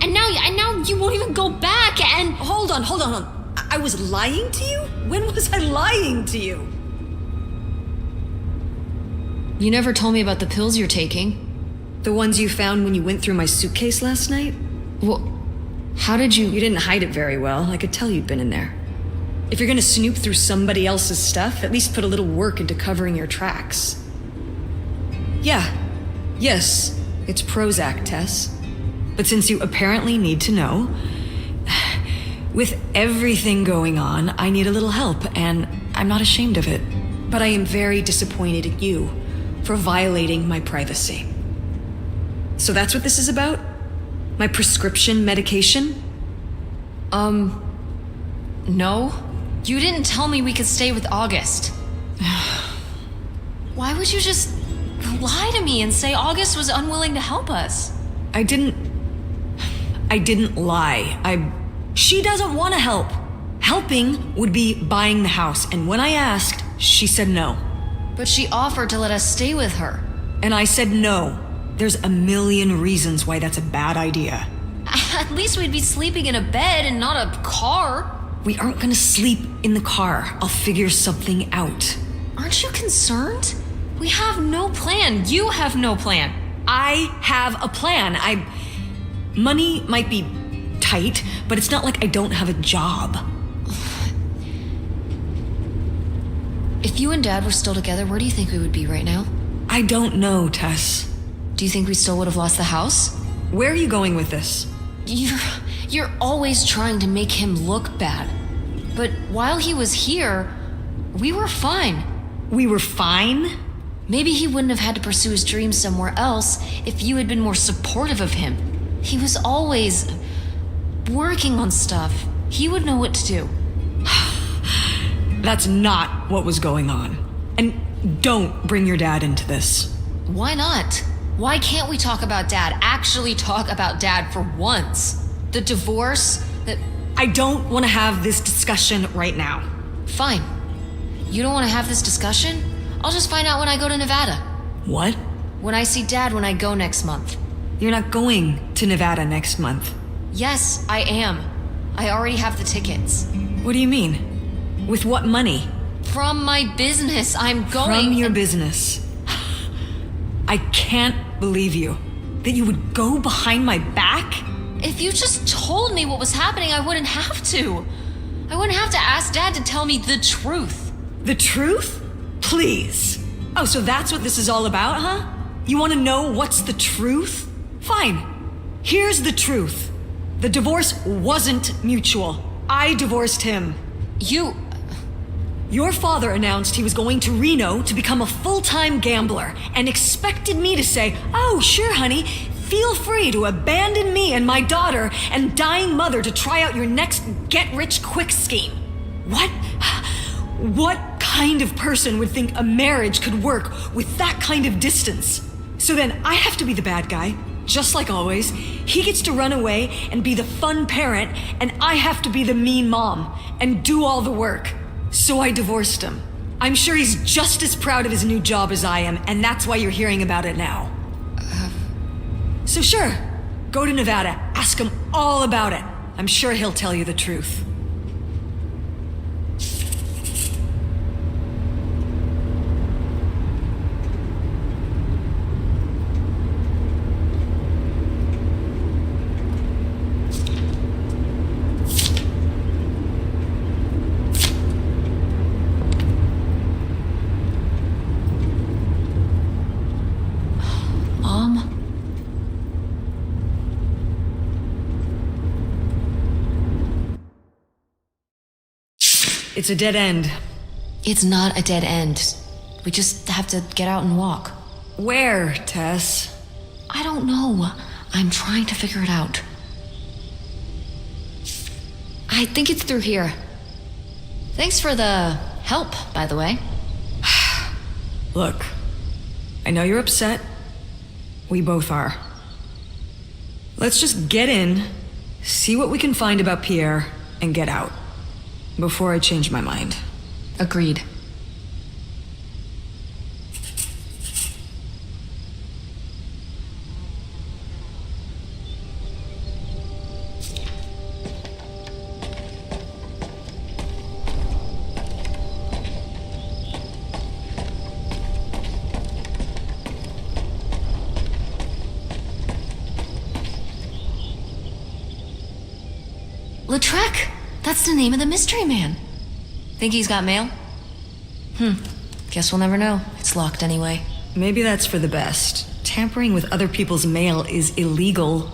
And now you won't even go back and... Hold on. I was lying to you? When was I lying to you? You never told me about the pills you're taking. The ones you found when you went through my suitcase last night? Well, how did you... You didn't hide it very well. I could tell you'd been in there. If you're gonna snoop through somebody else's stuff, at least put a little work into covering your tracks. Yeah. Yes, it's Prozac, Tess. But since you apparently need to know, with everything going on, I need a little help, and I'm not ashamed of it. But I am very disappointed at you for violating my privacy. So that's what this is about? My prescription medication? No. You didn't tell me we could stay with August. Why would you just lie to me and say August was unwilling to help us? I didn't lie. She doesn't want to help. Helping would be buying the house, and when I asked, she said no. But she offered to let us stay with her. And I said no. There's a million reasons why that's a bad idea. At least we'd be sleeping in a bed and not a car. We aren't gonna sleep in the car. I'll figure something out. Aren't you concerned? We have no plan. You have no plan. I have a plan. Money might be tight, but it's not like I don't have a job. If you and Dad were still together, where do you think we would be right now? I don't know, Tess. Do you think we still would have lost the house? Where are you going with this? You're always trying to make him look bad. But while he was here, we were fine. We were fine? Maybe he wouldn't have had to pursue his dreams somewhere else if you had been more supportive of him. He was always working on stuff. He would know what to do. That's not what was going on. And don't bring your dad into this. Why not? Why can't we talk about Dad? Actually talk about Dad for once? The divorce, I don't want to have this discussion right now. Fine. You don't want to have this discussion? I'll just find out when I go to Nevada. What? When I see Dad when I go next month. You're not going to Nevada next month. Yes, I am. I already have the tickets. What do you mean? With what money? From my business, I'm going. From your business. I can't believe you. That you would go behind my back? If you just told me what was happening, I wouldn't have to. I wouldn't have to ask Dad to tell me the truth. The truth? Please. Oh, so that's what this is all about, huh? You want to know what's the truth? Fine. Here's the truth. The divorce wasn't mutual. I divorced him. Your father announced he was going to Reno to become a full-time gambler and expected me to say, "Oh, sure, honey, feel free to abandon me and my daughter and dying mother to try out your next get-rich-quick scheme." What? What kind of person would think a marriage could work with that kind of distance? So then I have to be the bad guy, just like always. He gets to run away and be the fun parent, and I have to be the mean mom and do all the work. So I divorced him. I'm sure he's just as proud of his new job as I am, and that's why you're hearing about it now. So sure, go to Nevada, ask him all about it. I'm sure he'll tell you the truth. It's a dead end. It's not a dead end. We just have to get out and walk. Where, Tess? I don't know. I'm trying to figure it out. I think it's through here. Thanks for the help, by the way. Look, I know you're upset. We both are. Let's just get in, see what we can find about Pierre, and get out. Before I change my mind. Agreed. Lautrec! That's the name of the mystery man. Think he's got mail? Guess we'll never know. It's locked anyway. Maybe that's for the best. Tampering with other people's mail is illegal.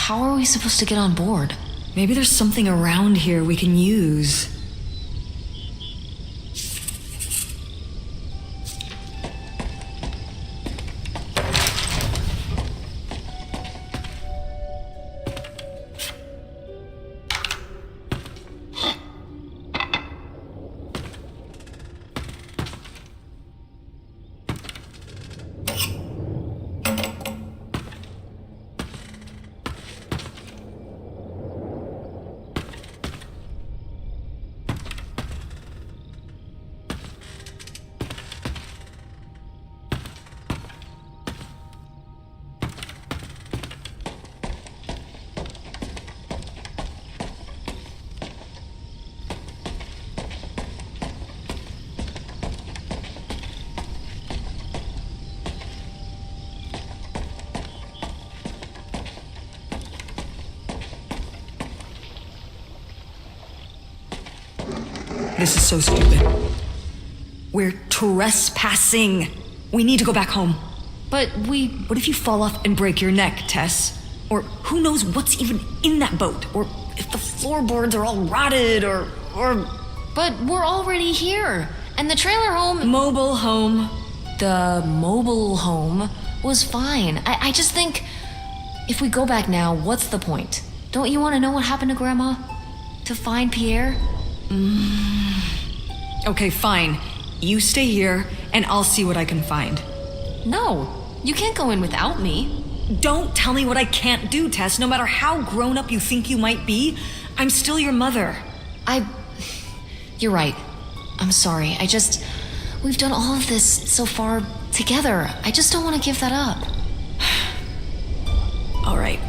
How are we supposed to get on board? Maybe there's something around here we can use. This is so stupid. We're trespassing. We need to go back home. But What if you fall off and break your neck, Tess? Or who knows what's even in that boat? Or if the floorboards are all rotted, or... But we're already here. And the trailer home... Mobile home. The mobile home was fine. I just think if we go back now, what's the point? Don't you want to know what happened to Grandma? To find Pierre? Okay, fine. You stay here, and I'll see what I can find. No, you can't go in without me. Don't tell me what I can't do, Tess. No matter how grown up you think you might be, I'm still your mother. You're right. I'm sorry. We've done all of this so far together. I just don't want to give that up. All right.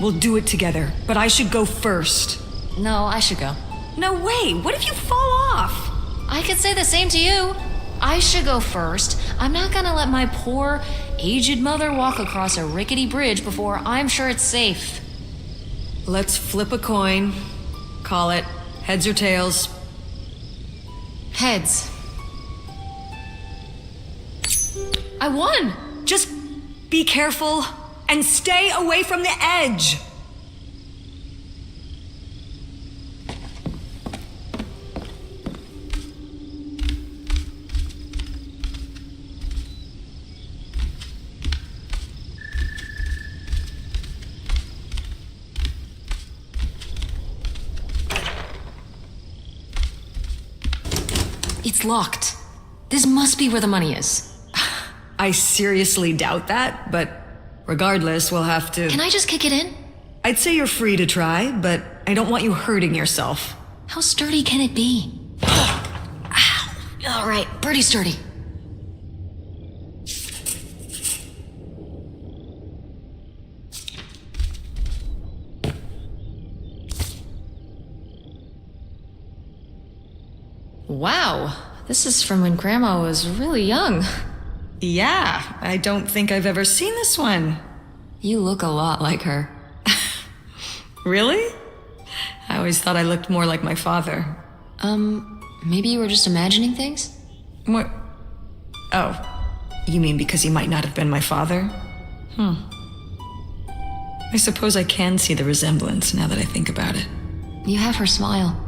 We'll do it together, but I should go first. No, I should go. No way. What if you fall off? I could say the same to you. I should go first. I'm not gonna let my poor, aged mother walk across a rickety bridge before I'm sure it's safe. Let's flip a coin. Call it heads or tails. Heads. I won! Just be careful and stay away from the edge. It's locked. This must be where the money is. I seriously doubt that, but regardless, we'll have to... Can I just kick it in? I'd say you're free to try, but I don't want you hurting yourself. How sturdy can it be? Ow. All right, pretty sturdy. Wow, this is from when Grandma was really young. Yeah, I don't think I've ever seen this one. You look a lot like her. Really? I always thought I looked more like my father. Maybe you were just imagining things? What? Oh, you mean because he might not have been my father? I suppose I can see the resemblance now that I think about it. You have her smile.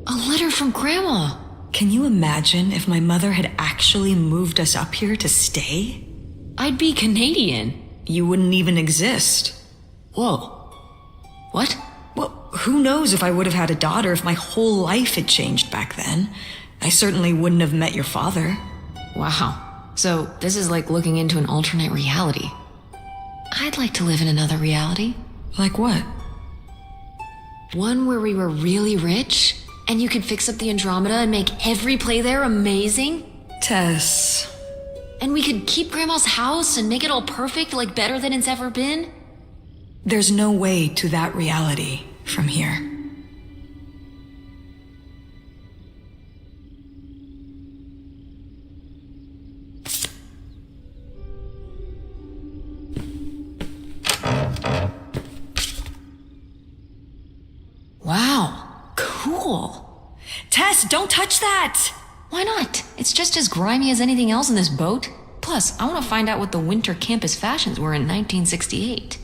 A letter from Grandma. Can you imagine if my mother had actually moved us up here to stay? I'd be Canadian. You wouldn't even exist. Whoa. What? Well, who knows if I would have had a daughter if my whole life had changed back then. I certainly wouldn't have met your father. Wow. So this is like looking into an alternate reality. I'd like to live in another reality. Like what? One where we were really rich, and you could fix up the Andromeda and make every play there amazing. Tess. And we could keep Grandma's house and make it all perfect, like better than it's ever been. There's no way to that reality from here. Wow, cool. Tess, don't touch that! Why not? It's just as grimy as anything else in this boat. Plus, I want to find out what the winter campus fashions were in 1968.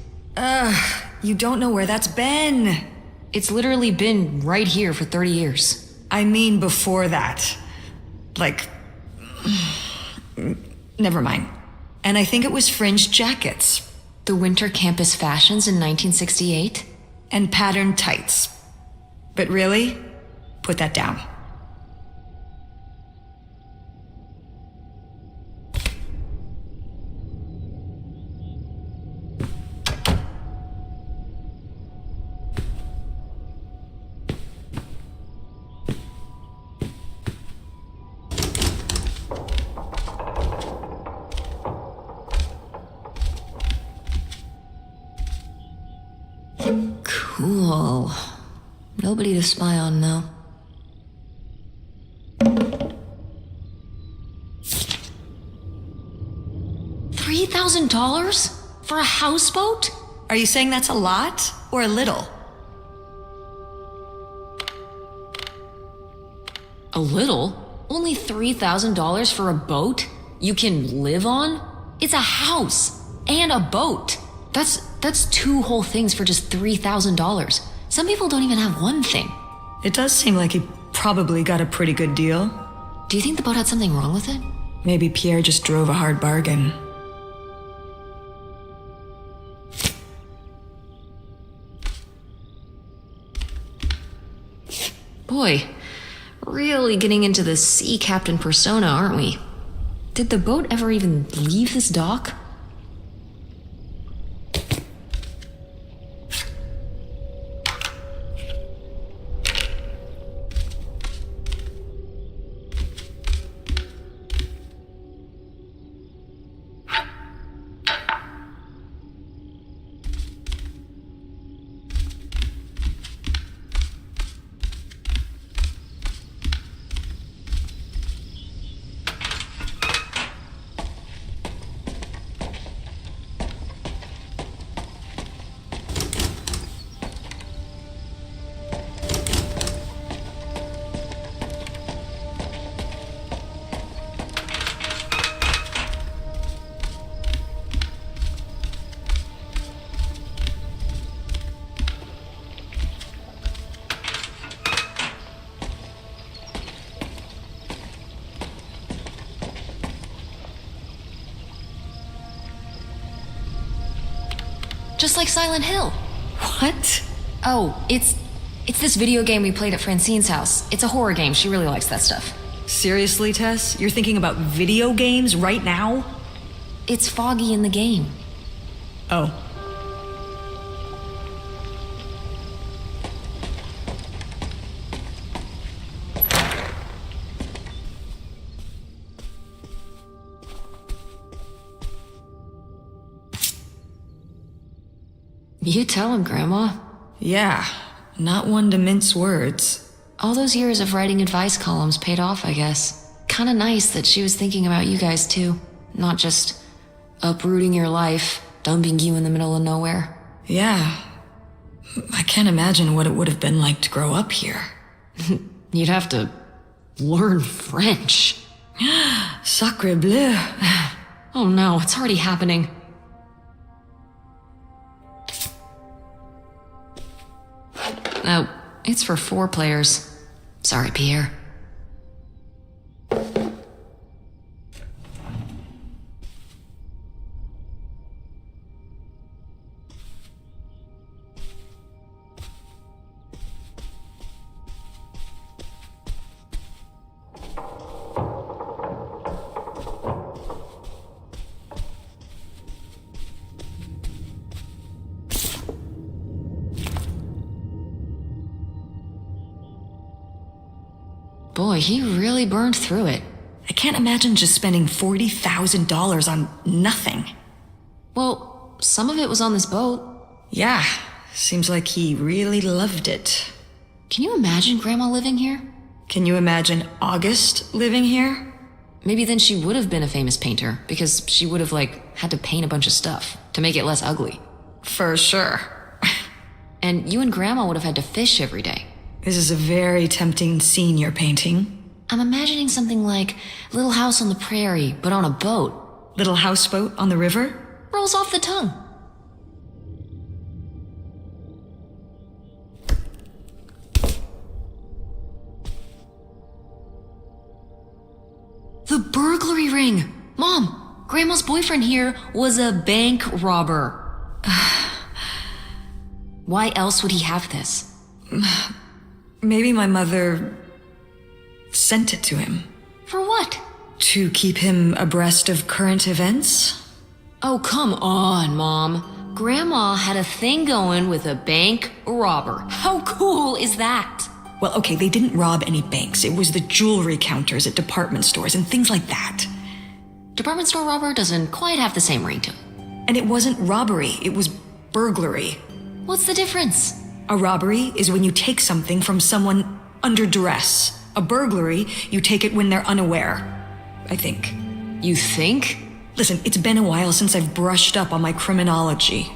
You don't know where that's been. It's literally been right here for 30 years. I mean before that. Like... Never mind. And I think it was fringed jackets. The winter campus fashions in 1968? And patterned tights. But really, put that down. Cool. Nobody to spy on, though. $3,000 for a houseboat? Are you saying that's a lot or a little? A little? Only $3,000 for a boat you can live on? It's a house and a boat. That's two whole things for just $3,000. Some people don't even have one thing. It does seem like he probably got a pretty good deal. Do you think the boat had something wrong with it? Maybe Pierre just drove a hard bargain. Boy, really getting into the sea captain persona, aren't we? Did the boat ever even leave this dock? Just like Silent Hill. What? Oh, it's this video game we played at Francine's house. It's a horror game. She really likes that stuff. Seriously, Tess? You're thinking about video games right now? It's Foggy in the game. Oh. You tell him, Grandma. Yeah, not one to mince words. All those years of writing advice columns paid off, I guess. Kinda nice that she was thinking about you guys too. Not just uprooting your life, dumping you in the middle of nowhere. Yeah. I can't imagine what it would have been like to grow up here. You'd have to learn French. Sacre bleu. Oh no, it's already happening. Oh, it's for 4 players. Sorry, Pierre. Boy, he really burned through it. I can't imagine just spending $40,000 on nothing. Well, some of it was on this boat. Yeah, seems like he really loved it. Can you imagine Grandma living here? Can you imagine August living here? Maybe then she would have been a famous painter, because she would have, had to paint a bunch of stuff to make it less ugly. For sure. And you and Grandma would have had to fish every day. This is a very tempting scene you're painting. I'm imagining something like Little House on the Prairie, but on a boat. Little houseboat on the river? Rolls off the tongue. The burglary ring! Mom, Grandma's boyfriend here was a bank robber. Why else would he have this? Maybe my mother sent it to him. For what? To keep him abreast of current events? Oh, come on, Mom. Grandma had a thing going with a bank robber. How cool is that? Well, okay, they didn't rob any banks. It was the jewelry counters at department stores and things like that. Department store robber doesn't quite have the same ring to it. And it wasn't robbery, it was burglary. What's the difference? A robbery is when you take something from someone under duress. A burglary, you take it when they're unaware. I think. You think? Listen, it's been a while since I've brushed up on my criminology.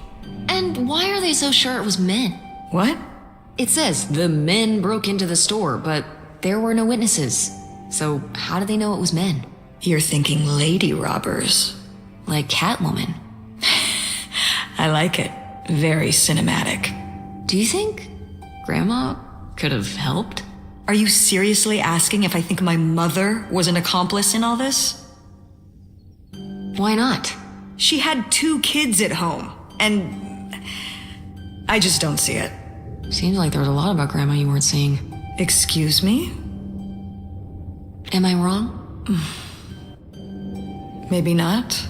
And why are they so sure it was men? What? It says the men broke into the store, but there were no witnesses. So how do they know it was men? You're thinking lady robbers. Like Catwoman. I like it. Very cinematic. Do you think Grandma could have helped? Are you seriously asking if I think my mother was an accomplice in all this? Why not? She had 2 kids at home, and I just don't see it. Seems like there was a lot about Grandma you weren't seeing. Excuse me? Am I wrong? Maybe not.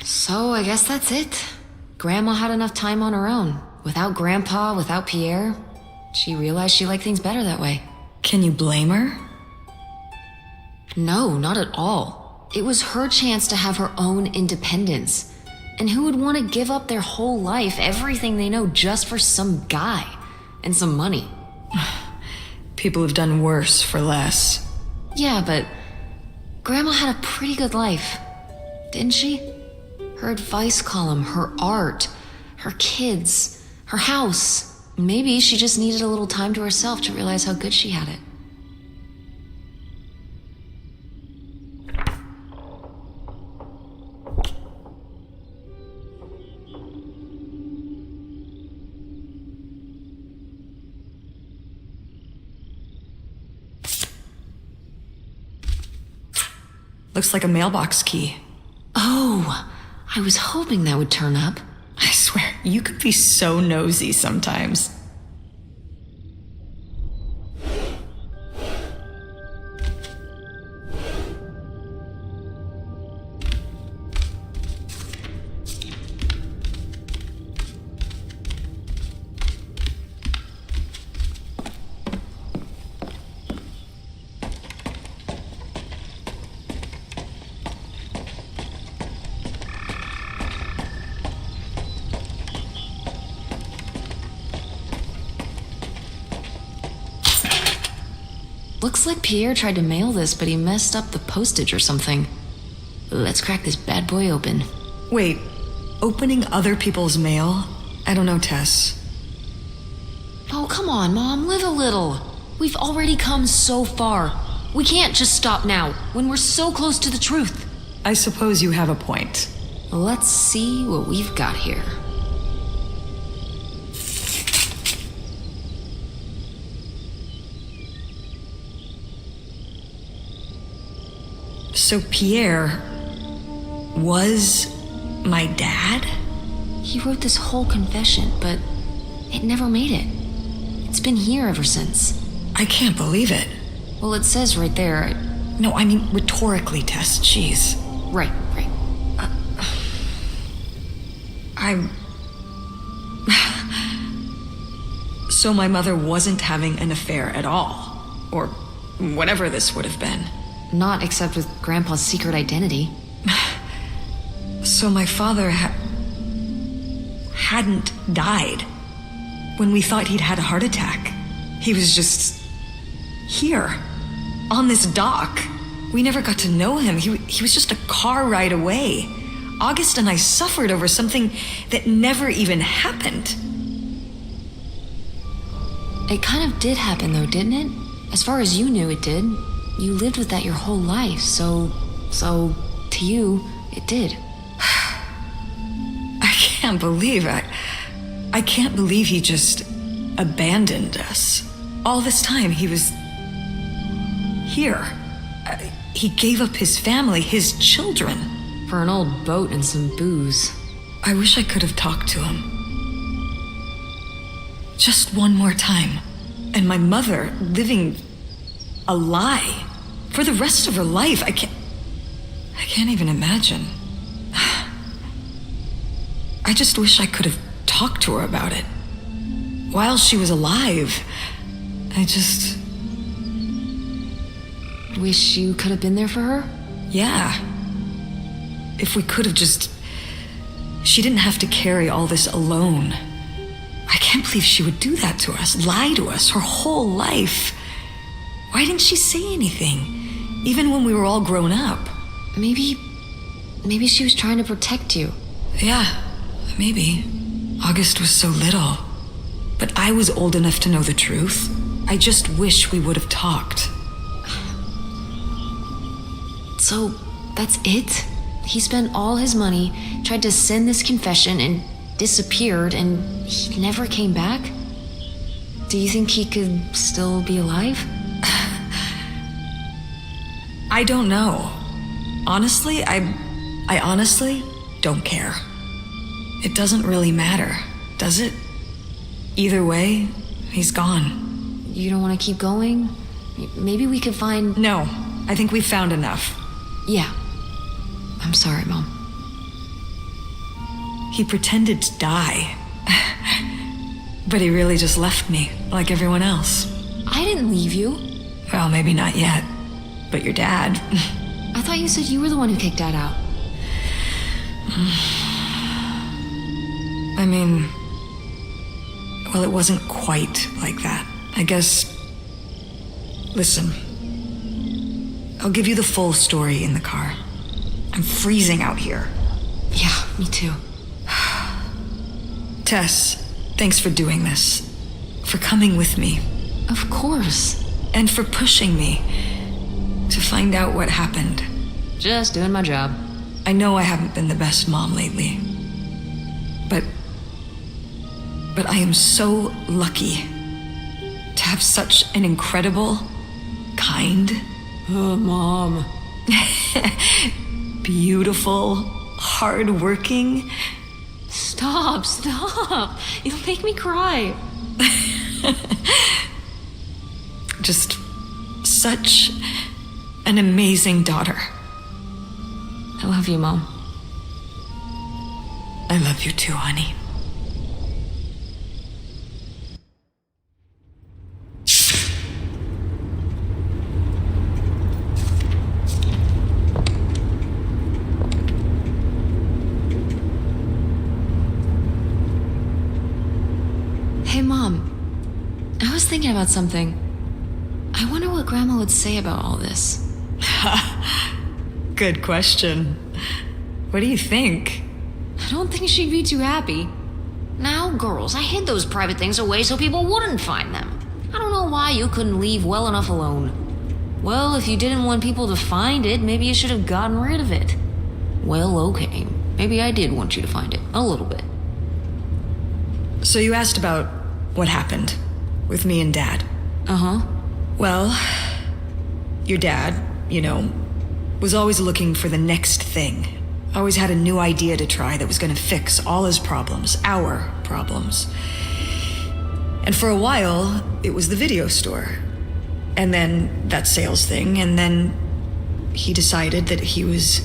So I guess that's it. Grandma had enough time on her own. Without Grandpa, without Pierre. She realized she liked things better that way. Can you blame her? No, not at all. It was her chance to have her own independence. And who would want to give up their whole life, everything they know, just for some guy and some money? People have done worse for less. Yeah, but Grandma had a pretty good life, didn't she? Her advice column, her art, her kids, her house. Maybe she just needed a little time to herself to realize how good she had it. Looks like a mailbox key. Oh, I was hoping that would turn up. I swear, you could be so nosy sometimes. Looks like Pierre tried to mail this, but he messed up the postage or something. Let's crack this bad boy open. Wait, opening other people's mail? I don't know, Tess. Oh, come on, Mom, live a little. We've already come so far. We can't just stop now, when we're so close to the truth. I suppose you have a point. Let's see what we've got here. So Pierre was my dad? He wrote this whole confession, but it never made it. It's been here ever since. I can't believe it. Well, it says right there. No, I mean rhetorically, Tess. Jeez. Right. So my mother wasn't having an affair at all. Or whatever this would have been. Not except with Grandpa's secret identity. So my father hadn't died when we thought he'd had a heart attack. He was just here. on this dock. We never got to know him. He was just a car ride away. August and I suffered over something that never even happened. It kind of did happen though, didn't it? As far as you knew, it did. You lived with that your whole life, so to you, it did. I can't believe I can't believe he just abandoned us. All this time he was here. He gave up his family, his children. For an old boat and some booze. I wish I could have talked to him. Just one more time. And my mother living a lie for the rest of her life. I can't even imagine. I just wish I could have talked to her about it. While she was alive, I just... Wish you could have been there for her? Yeah. If we could have just... She didn't have to carry all this alone. I can't believe she would do that to us, lie to us her whole life. Why didn't she say anything? Even when we were all grown up. Maybe she was trying to protect you. Yeah, maybe. August was so little. But I was old enough to know the truth. I just wish we would have talked. So, that's it? He spent all his money, tried to send this confession, and disappeared, and he never came back? Do you think he could still be alive? I don't know. Honestly, I honestly don't care. It doesn't really matter, does it? Either way, he's gone. You don't want to keep going? Maybe we could find... No, I think we've found enough. Yeah. I'm sorry, Mom. He pretended to die. But he really just left me, like everyone else. I didn't leave you. Well, maybe not yet. But your dad... I thought you said you were the one who kicked Dad out. I mean... Well, it wasn't quite like that. I guess... Listen. I'll give you the full story in the car. I'm freezing out here. Yeah, me too. Tess, thanks for doing this. For coming with me. Of course. And for pushing me to find out what happened. Just doing my job. I know I haven't been the best mom lately. But I am so lucky to have such an incredible, kind... Oh, Mom. beautiful, hardworking... Stop. You'll make me cry. Just such an amazing daughter. I love you, Mom. I love you too, honey. Hey, Mom. I was thinking about something. I wonder what Grandma would say about all this. Good question. What do you think? I don't think she'd be too happy. Now, girls, I hid those private things away so people wouldn't find them. I don't know why you couldn't leave well enough alone. Well, if you didn't want people to find it, maybe you should have gotten rid of it. Well, okay. Maybe I did want you to find it. A little bit. So you asked about what happened with me and Dad. Uh-huh. Well, your dad, was always looking for the next thing. Always had a new idea to try that was going to fix all his problems, our problems. And for a while, it was the video store. And then that sales thing, and then he decided that he was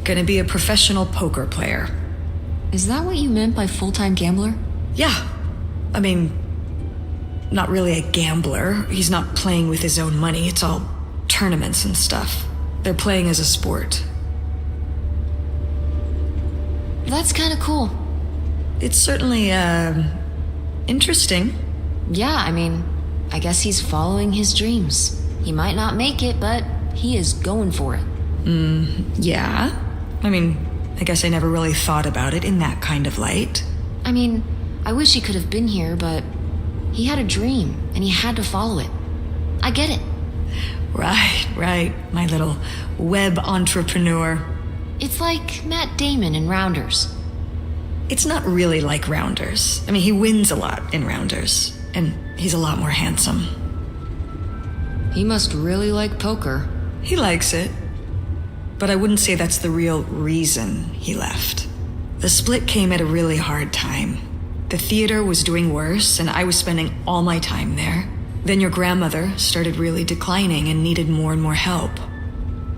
going to be a professional poker player. Is that what you meant by full-time gambler? Yeah. I mean, not really a gambler. He's not playing with his own money. It's all tournaments and stuff. They're playing as a sport. That's kind of cool. It's certainly, interesting. Yeah, I mean, I guess he's following his dreams. He might not make it, but he is going for it. Yeah? I mean, I guess I never really thought about it in that kind of light. I mean, I wish he could have been here, but he had a dream, and he had to follow it. I get it. Right, my little web entrepreneur. It's like Matt Damon in Rounders. It's not really like Rounders. I mean, he wins a lot in Rounders, and he's a lot more handsome. He must really like poker. He likes it, but I wouldn't say that's the real reason he left. The split came at a really hard time. The theater was doing worse, and I was spending all my time there. Then your grandmother started really declining and needed more and more help.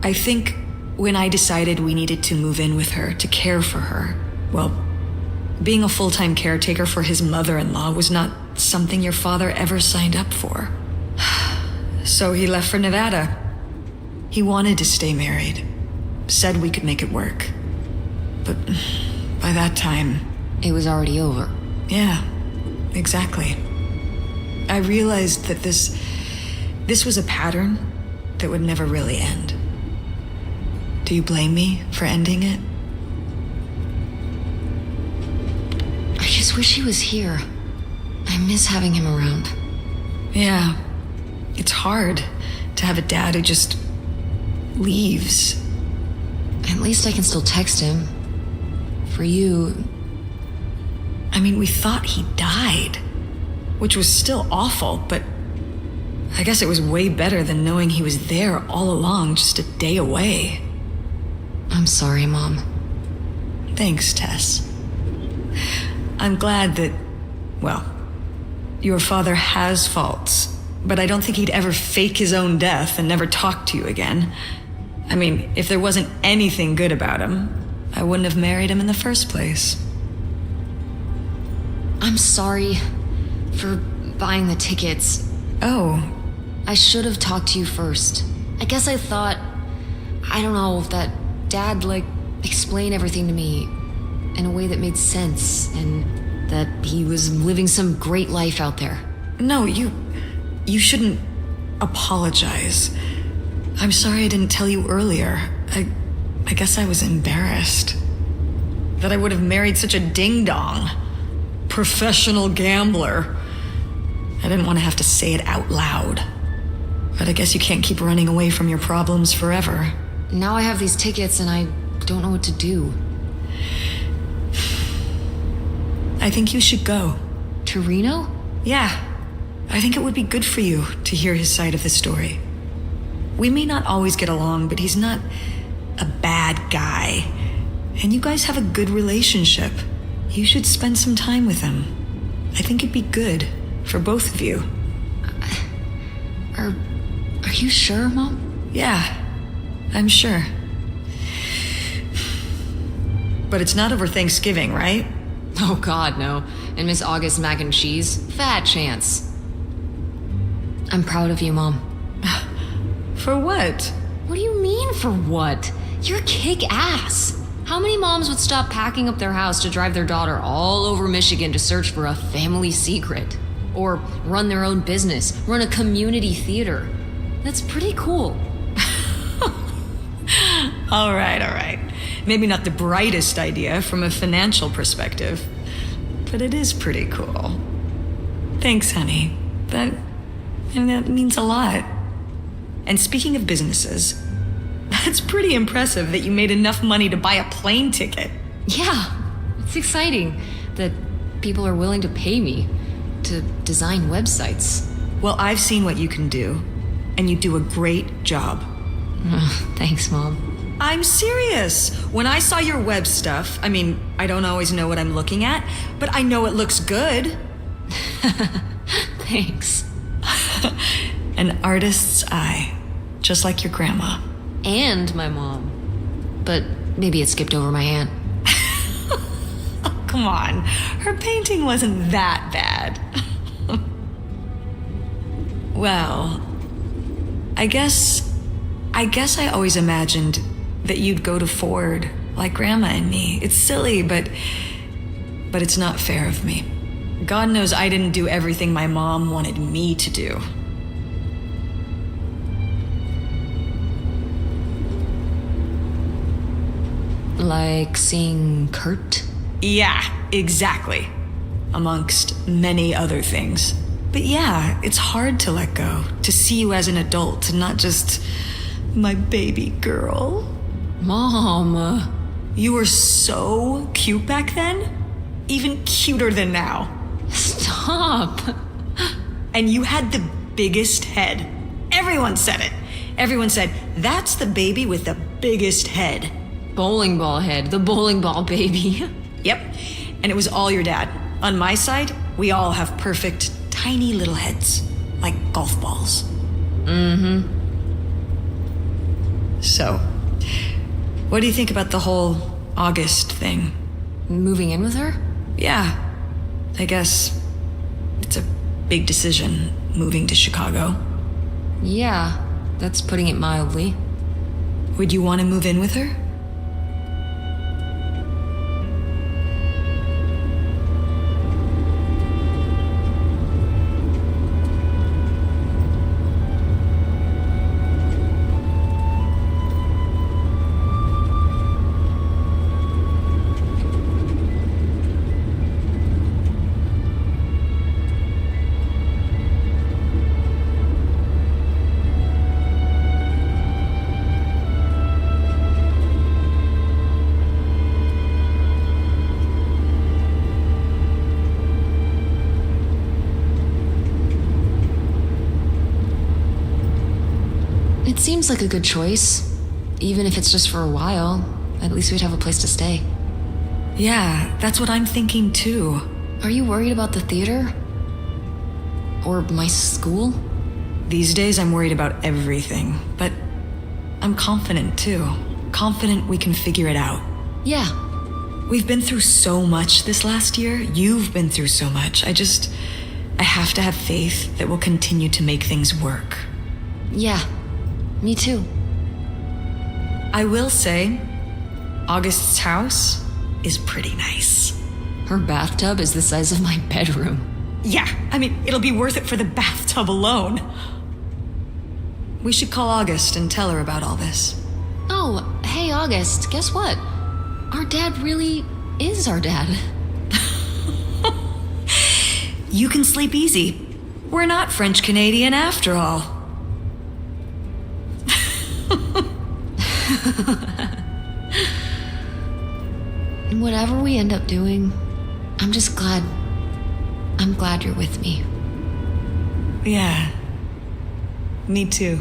I think when I decided we needed to move in with her to care for her, well, being a full-time caretaker for his mother-in-law was not something your father ever signed up for. So he left for Nevada. He wanted to stay married. Said we could make it work. But by that time... It was already over. Yeah, exactly. I realized that this was a pattern that would never really end. Do you blame me for ending it? I just wish he was here. I miss having him around. Yeah, it's hard to have a dad who just leaves. At least I can still text him. For you... I mean, we thought he died, which was still awful, but I guess it was way better than knowing he was there all along, just a day away. I'm sorry, Mom. Thanks, Tess. I'm glad that, well, your father has faults, but I don't think he'd ever fake his own death and never talk to you again. I mean, if there wasn't anything good about him, I wouldn't have married him in the first place. I'm sorry for buying the tickets. Oh. I should have talked to you first. I guess I thought, I don't know, that Dad, explain everything to me in a way that made sense, and that he was living some great life out there. No, you shouldn't apologize. I'm sorry I didn't tell you earlier. I guess I was embarrassed. That I would have married such a ding-dong. Professional gambler. I didn't want to have to say it out loud. But I guess you can't keep running away from your problems forever. Now I have these tickets and I don't know what to do. I think you should go. To Reno? Yeah. I think it would be good for you to hear his side of the story. We may not always get along, but he's not a bad guy. And you guys have a good relationship. You should spend some time with him. I think it'd be good for both of you. Are you sure, Mom? Yeah, I'm sure. But it's not over Thanksgiving, right? Oh God, no. And Miss August mac and cheese? Fat chance. I'm proud of you, Mom. For what? What do you mean, for what? You're kick-ass. How many moms would stop packing up their house to drive their daughter all over Michigan to search for a family secret? Or run their own business, run a community theater? That's pretty cool. All right. Maybe not the brightest idea from a financial perspective, but it is pretty cool. Thanks, honey. That means a lot. And speaking of businesses, that's pretty impressive that you made enough money to buy a plane ticket. Yeah, it's exciting that people are willing to pay me to design websites. Well, I've seen what you can do, and you do a great job. Thanks, Mom. I'm serious. When I saw your web stuff, I mean, I don't always know what I'm looking at, but I know it looks good. Thanks. An artist's eye, just like your grandma. And my mom. But maybe it skipped over my aunt. Oh, come on. Her painting wasn't that bad. Well, I guess I always imagined that you'd go to Ford like Grandma and me. It's silly, but it's not fair of me. God knows I didn't do everything my mom wanted me to do. Like seeing Kurt? Yeah, exactly. Amongst many other things. But yeah, it's hard to let go, to see you as an adult and not just my baby girl. Mom. You were so cute back then, even cuter than now. Stop. And you had the biggest head. Everyone said it. Everyone said, that's the baby with the biggest head. Bowling ball head, the bowling ball baby. Yep, and it was all your dad. On my side, we all have perfect, tiny little heads, like golf balls. Mm-hmm. So, what do you think about the whole August thing? Moving in with her? Yeah, I guess it's a big decision, moving to Chicago. Yeah, that's putting it mildly. Would you want to move in with her? It seems like a good choice. Even if it's just for a while, at least we'd have a place to stay. Yeah, that's what I'm thinking too. Are you worried about the theater? Or my school? These days I'm worried about everything, but I'm confident too. Confident we can figure it out. Yeah. We've been through so much this last year. You've been through so much. I have to have faith that we'll continue to make things work. Yeah. Me too. I will say, August's house is pretty nice. Her bathtub is the size of my bedroom. Yeah, I mean, it'll be worth it for the bathtub alone. We should call August and tell her about all this. Oh, hey August, guess what? Our dad really is our dad. You can sleep easy. We're not French Canadian after all. Whatever we end up doing, I'm just glad. I'm glad you're with me. Yeah. Me too.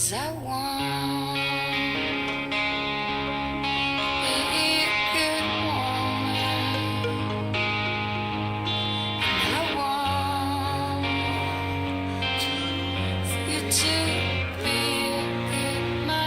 'Cause I want to be a good woman, and I want for you to be a good man.